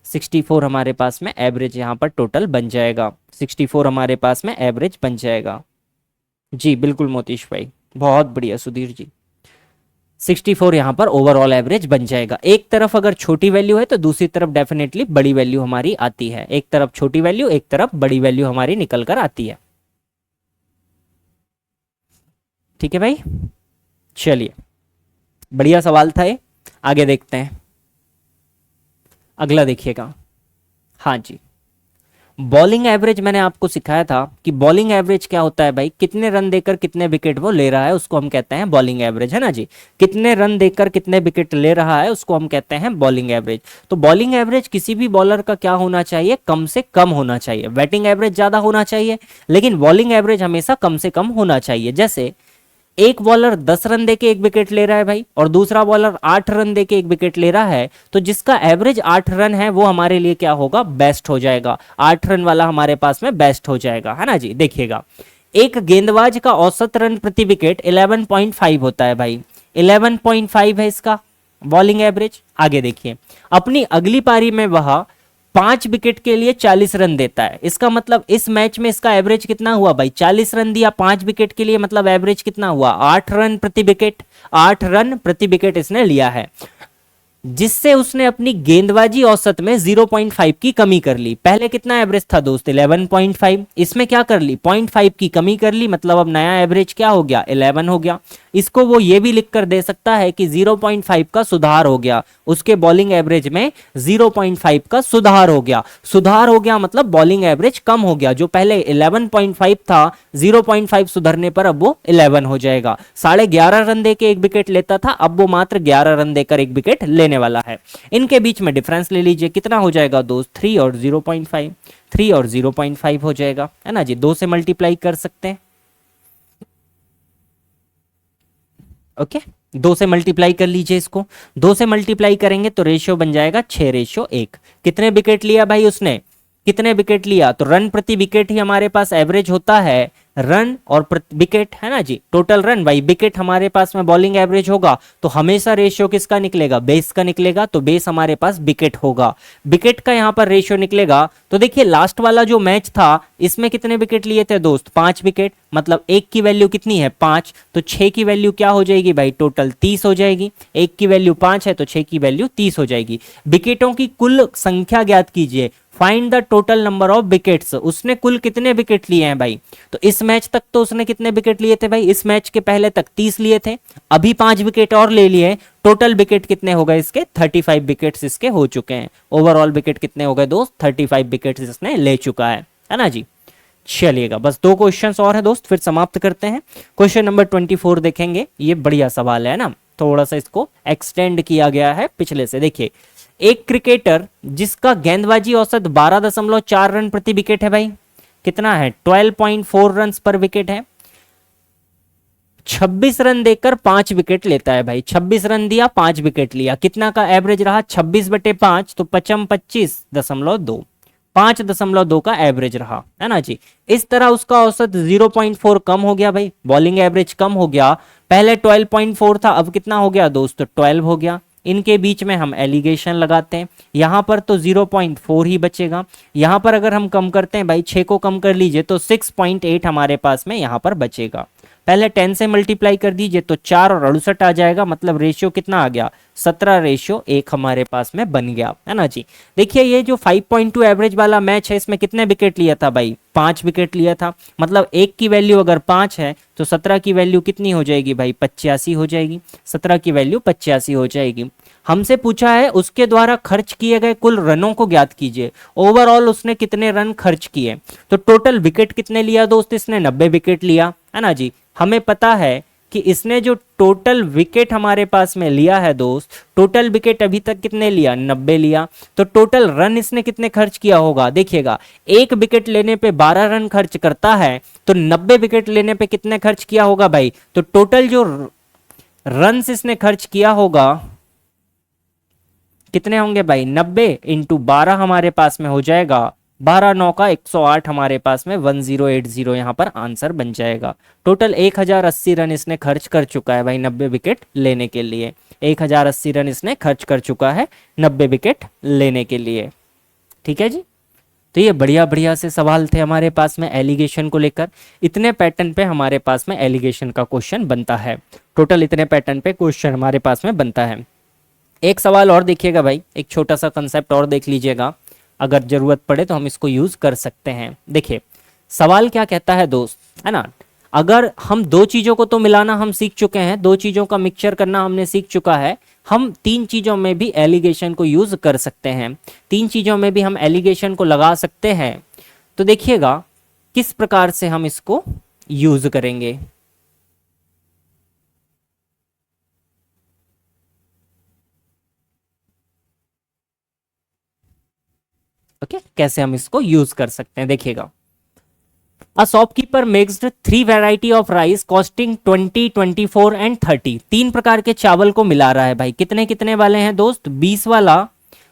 64 हमारे पास में एवरेज यहाँ पर टोटल बन जाएगा, 64 हमारे पास में एवरेज बन जाएगा। जी बिल्कुल मोतीश भाई, बहुत बढ़िया सुधीर जी, 64 यहाँ पर ओवरऑल एवरेज बन जाएगा। एक तरफ अगर छोटी वैल्यू है तो दूसरी तरफ डेफिनेटली बड़ी वैल्यू हमारी आती है, एक तरफ छोटी वैल्यू एक तरफ बड़ी वैल्यू हमारी निकल कर आती है। ठीक है भाई, चलिए बढ़िया सवाल था ये, आगे देखते हैं अगला देखिएगा। हाँ जी, बॉलिंग एवरेज मैंने आपको सिखाया था कि बॉलिंग एवरेज क्या होता है भाई, कितने रन देकर कितने विकेट वो ले रहा है उसको हम कहते हैं बॉलिंग एवरेज, है ना जी। कितने रन देकर कितने विकेट ले रहा है उसको हम कहते हैं बॉलिंग एवरेज। तो बॉलिंग एवरेज किसी भी बॉलर का क्या होना चाहिए, कम से कम होना चाहिए। बैटिंग एवरेज ज्यादा होना चाहिए लेकिन बॉलिंग एवरेज हमेशा कम से कम होना चाहिए। जैसे एक बॉलर 10 रन देके एक विकेट ले रहा है भाई और दूसरा बॉलर 8 रन देके एक विकेट ले रहा है, तो जिसका एवरेज 8 रन है वो हमारे लिए क्या होगा, बेस्ट हो जाएगा। 8 रन वाला हमारे पास में बेस्ट हो जाएगा, है ना जी। देखिएगा, एक गेंदबाज का औसत रन प्रति विकेट 11.5 होता है भाई, 11.5 है इसका बॉलिंग एवरेज। आगे देखिए, अपनी अगली पारी में वह 5 विकेट के लिए 40 रन देता है। इसका मतलब इस मैच में इसका एवरेज कितना हुआ भाई, 40 रन दिया 5 विकेट के लिए, मतलब एवरेज कितना हुआ, 8 रन प्रति विकेट। 8 रन प्रति विकेट इसने लिया है, जिससे उसने अपनी गेंदबाजी औसत में 0.5 की कमी कर ली। पहले कितना एवरेज था दोस्त, 11.5, इसमें क्या कर ली, 0.5 की कमी कर ली, मतलब अब नया एवरेज क्या हो गया, 11 हो गया। इसको वो ये भी लिख कर दे सकता है कि 0.5 का सुधार हो गया, उसके बॉलिंग एवरेज में 0.5 का सुधार हो गया। सुधार हो गया मतलब बॉलिंग एवरेज कम हो गया, जो पहले 11.5 था, 0.5 सुधरने पर अब वो 11 हो जाएगा। 11.5 रन देके एक विकेट लेता था, अब वो मात्र 11 रन देकर एक विकेट लेने वाला है। इनके बीच में डिफरेंस ले लीजिए, कितना हो जाएगा दोस्त, 3 और 0.5, 3 और 0.5 हो जाएगा, है ना जी। 2 से मल्टीप्लाई कर सकते हैं, ओके। 2 से मल्टीप्लाई कर लीजिए इसको, 2 से मल्टीप्लाई करेंगे तो रेशियो बन जाएगा 6:1। कितने विकेट लिया भाई उसने, कितने विकेट लिया, तो रन प्रति विकेट ही हमारे पास एवरेज होता है, रन और विकेट, है ना जी। टोटल रन बाई विकेट हमारे पास में बॉलिंग एवरेज होगा, तो हमेशा रेशियो किसका निकलेगा, बेस का निकलेगा, तो बेस हमारे पास विकेट होगा। विकेट का यहां पर रेशियो निकलेगा, तो देखिए लास्ट वाला जो मैच था इसमें कितने विकेट लिए थे दोस्त, 5 विकेट, मतलब एक की वैल्यू कितनी है 5, तो 6 की वैल्यू क्या हो जाएगी भाई, टोटल 30 हो जाएगी। एक की वैल्यू 5 है तो 6 की वैल्यू 30 हो जाएगी। विकेटों की कुल संख्या ज्ञात कीजिए, find the total number of wickets. उसने कुल कितने विकेट लिए हैं भाई, तो इस मैच तक तो उसने कितने विकेट लिए थे भाई, इस मैच के पहले तक 30 लिए थे, अभी 5 विकेट और ले लिए। टोटल विकेट कितने हो गए इसके, 35 विकेट्स इसके हो चुके हैं। ओवरऑल विकेट कितने हो गए दोस्त, 35 विकेट्स इसने ले चुका है ना जी। चलिएगा, बस 2 क्वेश्चंस और है दोस्त, फिर समाप्त करते हैं। क्वेश्चन नंबर 24 देखेंगे, ये बढ़िया सवाल है ना, थोड़ा सा इसको एक्सटेंड किया गया है पिछले से। देखिए, एक क्रिकेटर जिसका गेंदबाजी औसत 12.4 रन प्रति विकेट है भाई, कितना है, 12.4 रन पर विकेट है, 26 रन देकर 5 विकेट लेता है भाई। 26 रन दिया 5 विकेट लिया, कितना का एवरेज रहा, 26/5, तो 25.2, 5.2 का एवरेज रहा, है ना जी। इस तरह उसका औसत 0.4 कम हो गया भाई, बॉलिंग एवरेज कम हो गया। पहले 12.4 था, अब कितना हो गया दोस्त, 12 हो गया। इनके बीच में हम एलिगेशन लगाते हैं, यहां पर तो 0.4 ही बचेगा। यहां पर अगर हम कम करते हैं भाई, 6 को कम कर लीजिए तो 6.8 हमारे पास में यहां पर बचेगा। पहले 10 से मल्टीप्लाई कर दीजिए तो 4 और 68 आ जाएगा, मतलब रेशियो कितना आ गया, 17:1 हमारे पास में बन गया, है ना जी। देखिए, ये जो 5.2 एवरेज वाला मैच है, इसमें कितने विकेट लिया था भाई, 5 विकेट लिया था, मतलब एक की वैल्यू अगर 5 है तो 17 की वैल्यू कितनी हो जाएगी भाई, 85 हो जाएगी। 17 की वैल्यू 85 हो जाएगी। हमसे पूछा है उसके द्वारा खर्च किए गए कुल रनों को ज्ञात कीजिए। ओवरऑल उसने कितने रन खर्च किए, तो टोटल विकेट कितने लिया दोस्त, इसने 90 विकेट लिया, है ना जी। हमें पता है कि इसने जो टोटल विकेट हमारे पास में लिया है दोस्त, टोटल विकेट अभी तक कितने लिया, 90 लिया। तो टोटल रन इसने कितने खर्च किया होगा, देखिएगा, एक विकेट लेने पे 12 रन खर्च करता है, तो 90 विकेट लेने पे कितने खर्च किया होगा भाई, तो टोटल जो रन इसने खर्च किया होगा कितने होंगे भाई, 90 इंटू 12 हमारे पास में हो जाएगा, 12 9 का 108 हमारे पास में 1080 यहाँ पर आंसर बन जाएगा। टोटल 1080 रन इसने खर्च कर चुका है भाई 90 विकेट लेने के लिए। 1080 रन इसने खर्च कर चुका है 90 विकेट लेने के लिए। ठीक है जी। तो ये बढ़िया बढ़िया से सवाल थे हमारे पास में एलिगेशन को लेकर। इतने पैटर्न पे हमारे पास में एलिगेशन का क्वेश्चन बनता है। टोटल इतने पैटर्न पे क्वेश्चन हमारे पास में बनता है। एक सवाल और देखिएगा भाई, एक छोटा सा कंसेप्ट और देख लीजिएगा, अगर जरूरत पड़े तो हम इसको यूज कर सकते हैं। देखिए, सवाल क्या कहता है दोस्त, है ना, अगर हम दो चीजों को तो मिलाना हम सीख चुके हैं, दो चीजों का मिक्सचर करना हमने सीख चुका है, हम तीन चीजों में भी एलिगेशन को यूज कर सकते हैं, तीन चीजों में भी हम एलिगेशन को लगा सकते हैं। तो देखिएगा किस प्रकार से हम इसको यूज करेंगे। ओके, कैसे हम इसको यूज कर सकते हैं, देखिएगा। A shopkeeper mixed 3 variety of rice costing 20, 24 and 30। 3 प्रकार के चावल को मिला रहा है भाई। कितने कितने वाले हैं दोस्त? 20 वाला,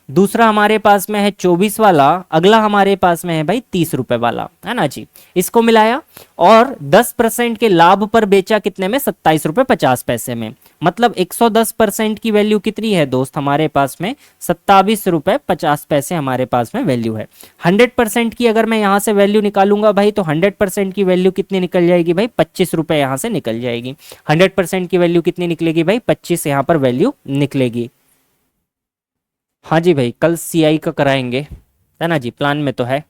दूसरा हमारे पास में है 24 वाला, अगला हमारे पास में है भाई 30 रुपए वाला, है ना जी। इसको मिलाया और 10% के लाभ पर बेचा, कितने में? 27 रुपए 50 पैसे में। मतलब 110% की वैल्यू कितनी है दोस्त हमारे पास में? 27 रुपए 50 पैसे हमारे पास में वैल्यू है। 100% की अगर मैं यहाँ से वैल्यू निकालूंगा भाई, तो 100% की वैल्यू कितनी निकल जाएगी भाई? 25 रुपए यहाँ से निकल जाएगी। 100% की वैल्यू कितनी निकलेगी भाई? 25 यहाँ पर वैल्यू निकलेगी। हाँ जी भाई, कल सीआई का कराएंगे, है ना जी, प्लान में तो है,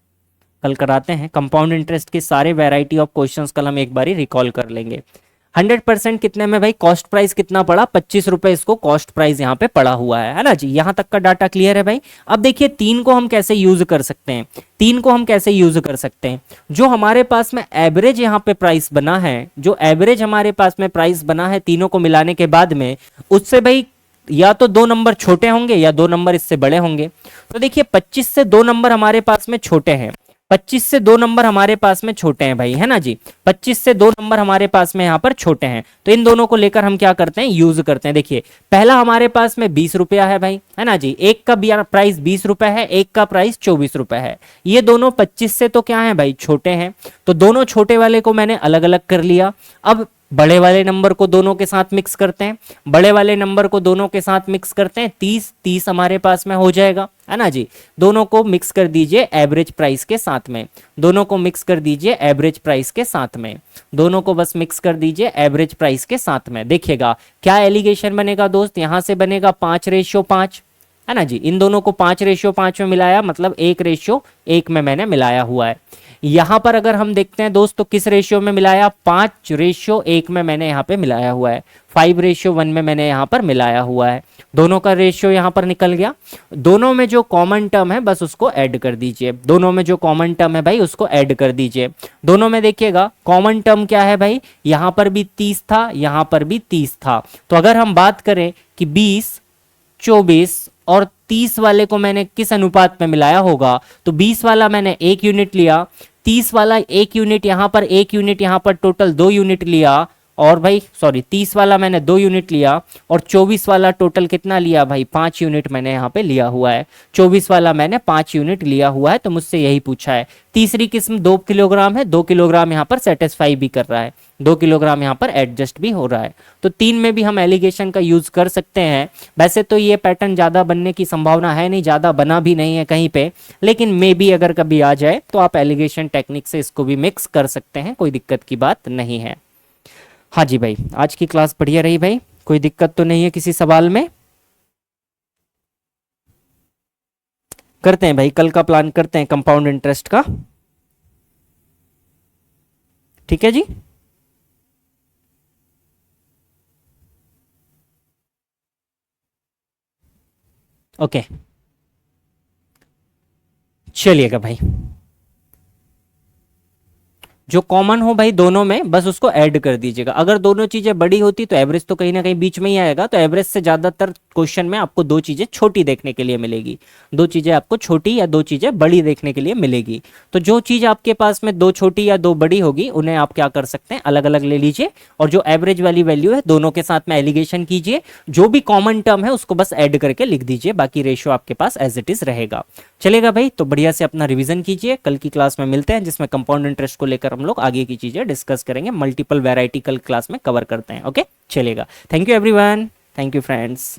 कल कराते हैं। कंपाउंड इंटरेस्ट के सारे वैरायटी ऑफ क्वेश्चंस कल हम एक बार ही रिकॉल कर लेंगे। 100% कितने में भाई? कॉस्ट प्राइस कितना पड़ा? 25 रुपए इसको कॉस्ट प्राइस यहाँ पे पड़ा हुआ है ना जी। यहाँ तक का डाटा क्लियर है भाई। अब देखिए 3 को हम कैसे यूज कर सकते हैं। 3 को हम कैसे यूज कर सकते हैं? जो हमारे पास में एवरेज यहाँ पे प्राइस बना है, जो एवरेज हमारे पास में प्राइस बना है तीनों को मिलाने के बाद में, उससे भाई या तो 2 नंबर छोटे होंगे या 2 नंबर इससे बड़े होंगे। तो देखिए 25 से 2 नंबर हमारे पास में छोटे हैं, 25 से 2 नंबर हमारे पास में छोटे हैं भाई, है ना जी। 25 से 2 नंबर हमारे पास में यहाँ पर छोटे हैं, तो इन दोनों को लेकर हम क्या करते हैं? यूज करते हैं। देखिए पहला हमारे पास में 20 रुपया है भाई, है ना जी। एक का प्राइस 20 रुपए है, एक का प्राइस 24 रुपए है। ये दोनों 25 से तो क्या है भाई? छोटे हैं। तो दोनों छोटे वाले को मैंने अलग अलग कर लिया। अब बड़े वाले नंबर को दोनों के साथ मिक्स करते हैं, बड़े वाले नंबर को दोनों के साथ मिक्स करते हैं, 30 हमारे पास में हो जाएगा, है ना जी। दोनों को मिक्स कर दीजिए एवरेज प्राइस के साथ में, दोनों को मिक्स कर दीजिए एवरेज प्राइस के साथ में, दोनों को बस मिक्स कर दीजिए एवरेज प्राइस के साथ में। देखिएगा क्या एलिगेशन बनेगा दोस्त? यहां से बनेगा 5:5, है ना जी। इन दोनों को 5:5 में मिलाया, मतलब 1:1 में मैंने मिलाया हुआ है। यहां पर अगर हम देखते हैं दोस्त, तो किस रेशियो में मिलाया? 5:1 में मैंने यहाँ पे मिलाया हुआ है, 5:1 में मैंने यहाँ पर मिलाया हुआ है। दोनों का रेशियो यहाँ पर निकल गया। दोनों में जो कॉमन टर्म है बस उसको ऐड कर दीजिए, दोनों में जो कॉमन टर्म है भाई उसको ऐड कर दीजिए। दोनों में देखिएगा कॉमन टर्म क्या है भाई? यहाँ पर भी 30 था, यहाँ पर भी 30 था। तो अगर हम बात करें कि 20, 24 और 30 वाले को मैंने किस अनुपात में मिलाया होगा, तो 20 वाला मैंने 1 यूनिट लिया, 30 वाला 1 यूनिट, यहां पर 1 यूनिट, यहां पर टोटल 2 यूनिट लिया, और भाई सॉरी 30 वाला मैंने 2 यूनिट लिया, और 24 वाला टोटल कितना लिया भाई? 5 यूनिट मैंने यहाँ पे लिया हुआ है। 24 वाला मैंने 5 यूनिट लिया हुआ है, तो मुझसे यही पूछा है। तीसरी किस्म 2 किलोग्राम है, 2 किलोग्राम यहाँ पर सेटिस्फाई भी कर रहा है, 2 किलोग्राम यहाँ पर एडजस्ट भी हो रहा है। तो 3 में भी हम एलिगेशन का यूज कर सकते हैं। वैसे तो ये पैटर्न ज़्यादा बनने की संभावना है नहीं, ज़्यादा बना भी नहीं है कहीं पे, लेकिन मे बी अगर कभी आ जाए तो आप एलिगेशन टेक्निक से इसको भी मिक्स कर सकते हैं, कोई दिक्कत की बात नहीं है। हाँ जी भाई, आज की क्लास बढ़िया रही भाई, कोई दिक्कत तो नहीं है किसी सवाल में? करते हैं भाई, कल का प्लान करते हैं कंपाउंड इंटरेस्ट का, ठीक है जी। ओके, चलिएगा भाई। जो कॉमन हो भाई दोनों में बस उसको ऐड कर दीजिएगा। अगर दोनों चीजें बड़ी होती तो एवरेज तो कहीं ना कहीं बीच में ही आएगा, तो एवरेज से ज्यादातर क्वेश्चन में आपको 2 चीजें छोटी देखने के लिए मिलेगी, 2 चीजें आपको छोटी या 2 चीजें बड़ी देखने के लिए मिलेगी। तो जो चीज आपके पास में 2 छोटी या 2 बड़ी होगी उन्हें आप क्या कर सकते हैं? अलग अलग ले लीजिए, और जो एवरेज वाली वैल्यू है दोनों के साथ में एलिगेशन कीजिए, जो भी कॉमन टर्म है उसको बस ऐड करके लिख दीजिए, बाकी रेशियो आपके पास एज इट इज रहेगा। चलेगा भाई, तो बढ़िया से अपना रिवीजन कीजिए। कल की क्लास में मिलते हैं जिसमें कंपाउंड इंटरेस्ट को लेकर हम लोग आगे की चीजें डिस्कस करेंगे, मल्टीपल वैरायटी कल क्लास में कवर करते हैं। ओके, चलेगा। Thank you everyone, thank you friends.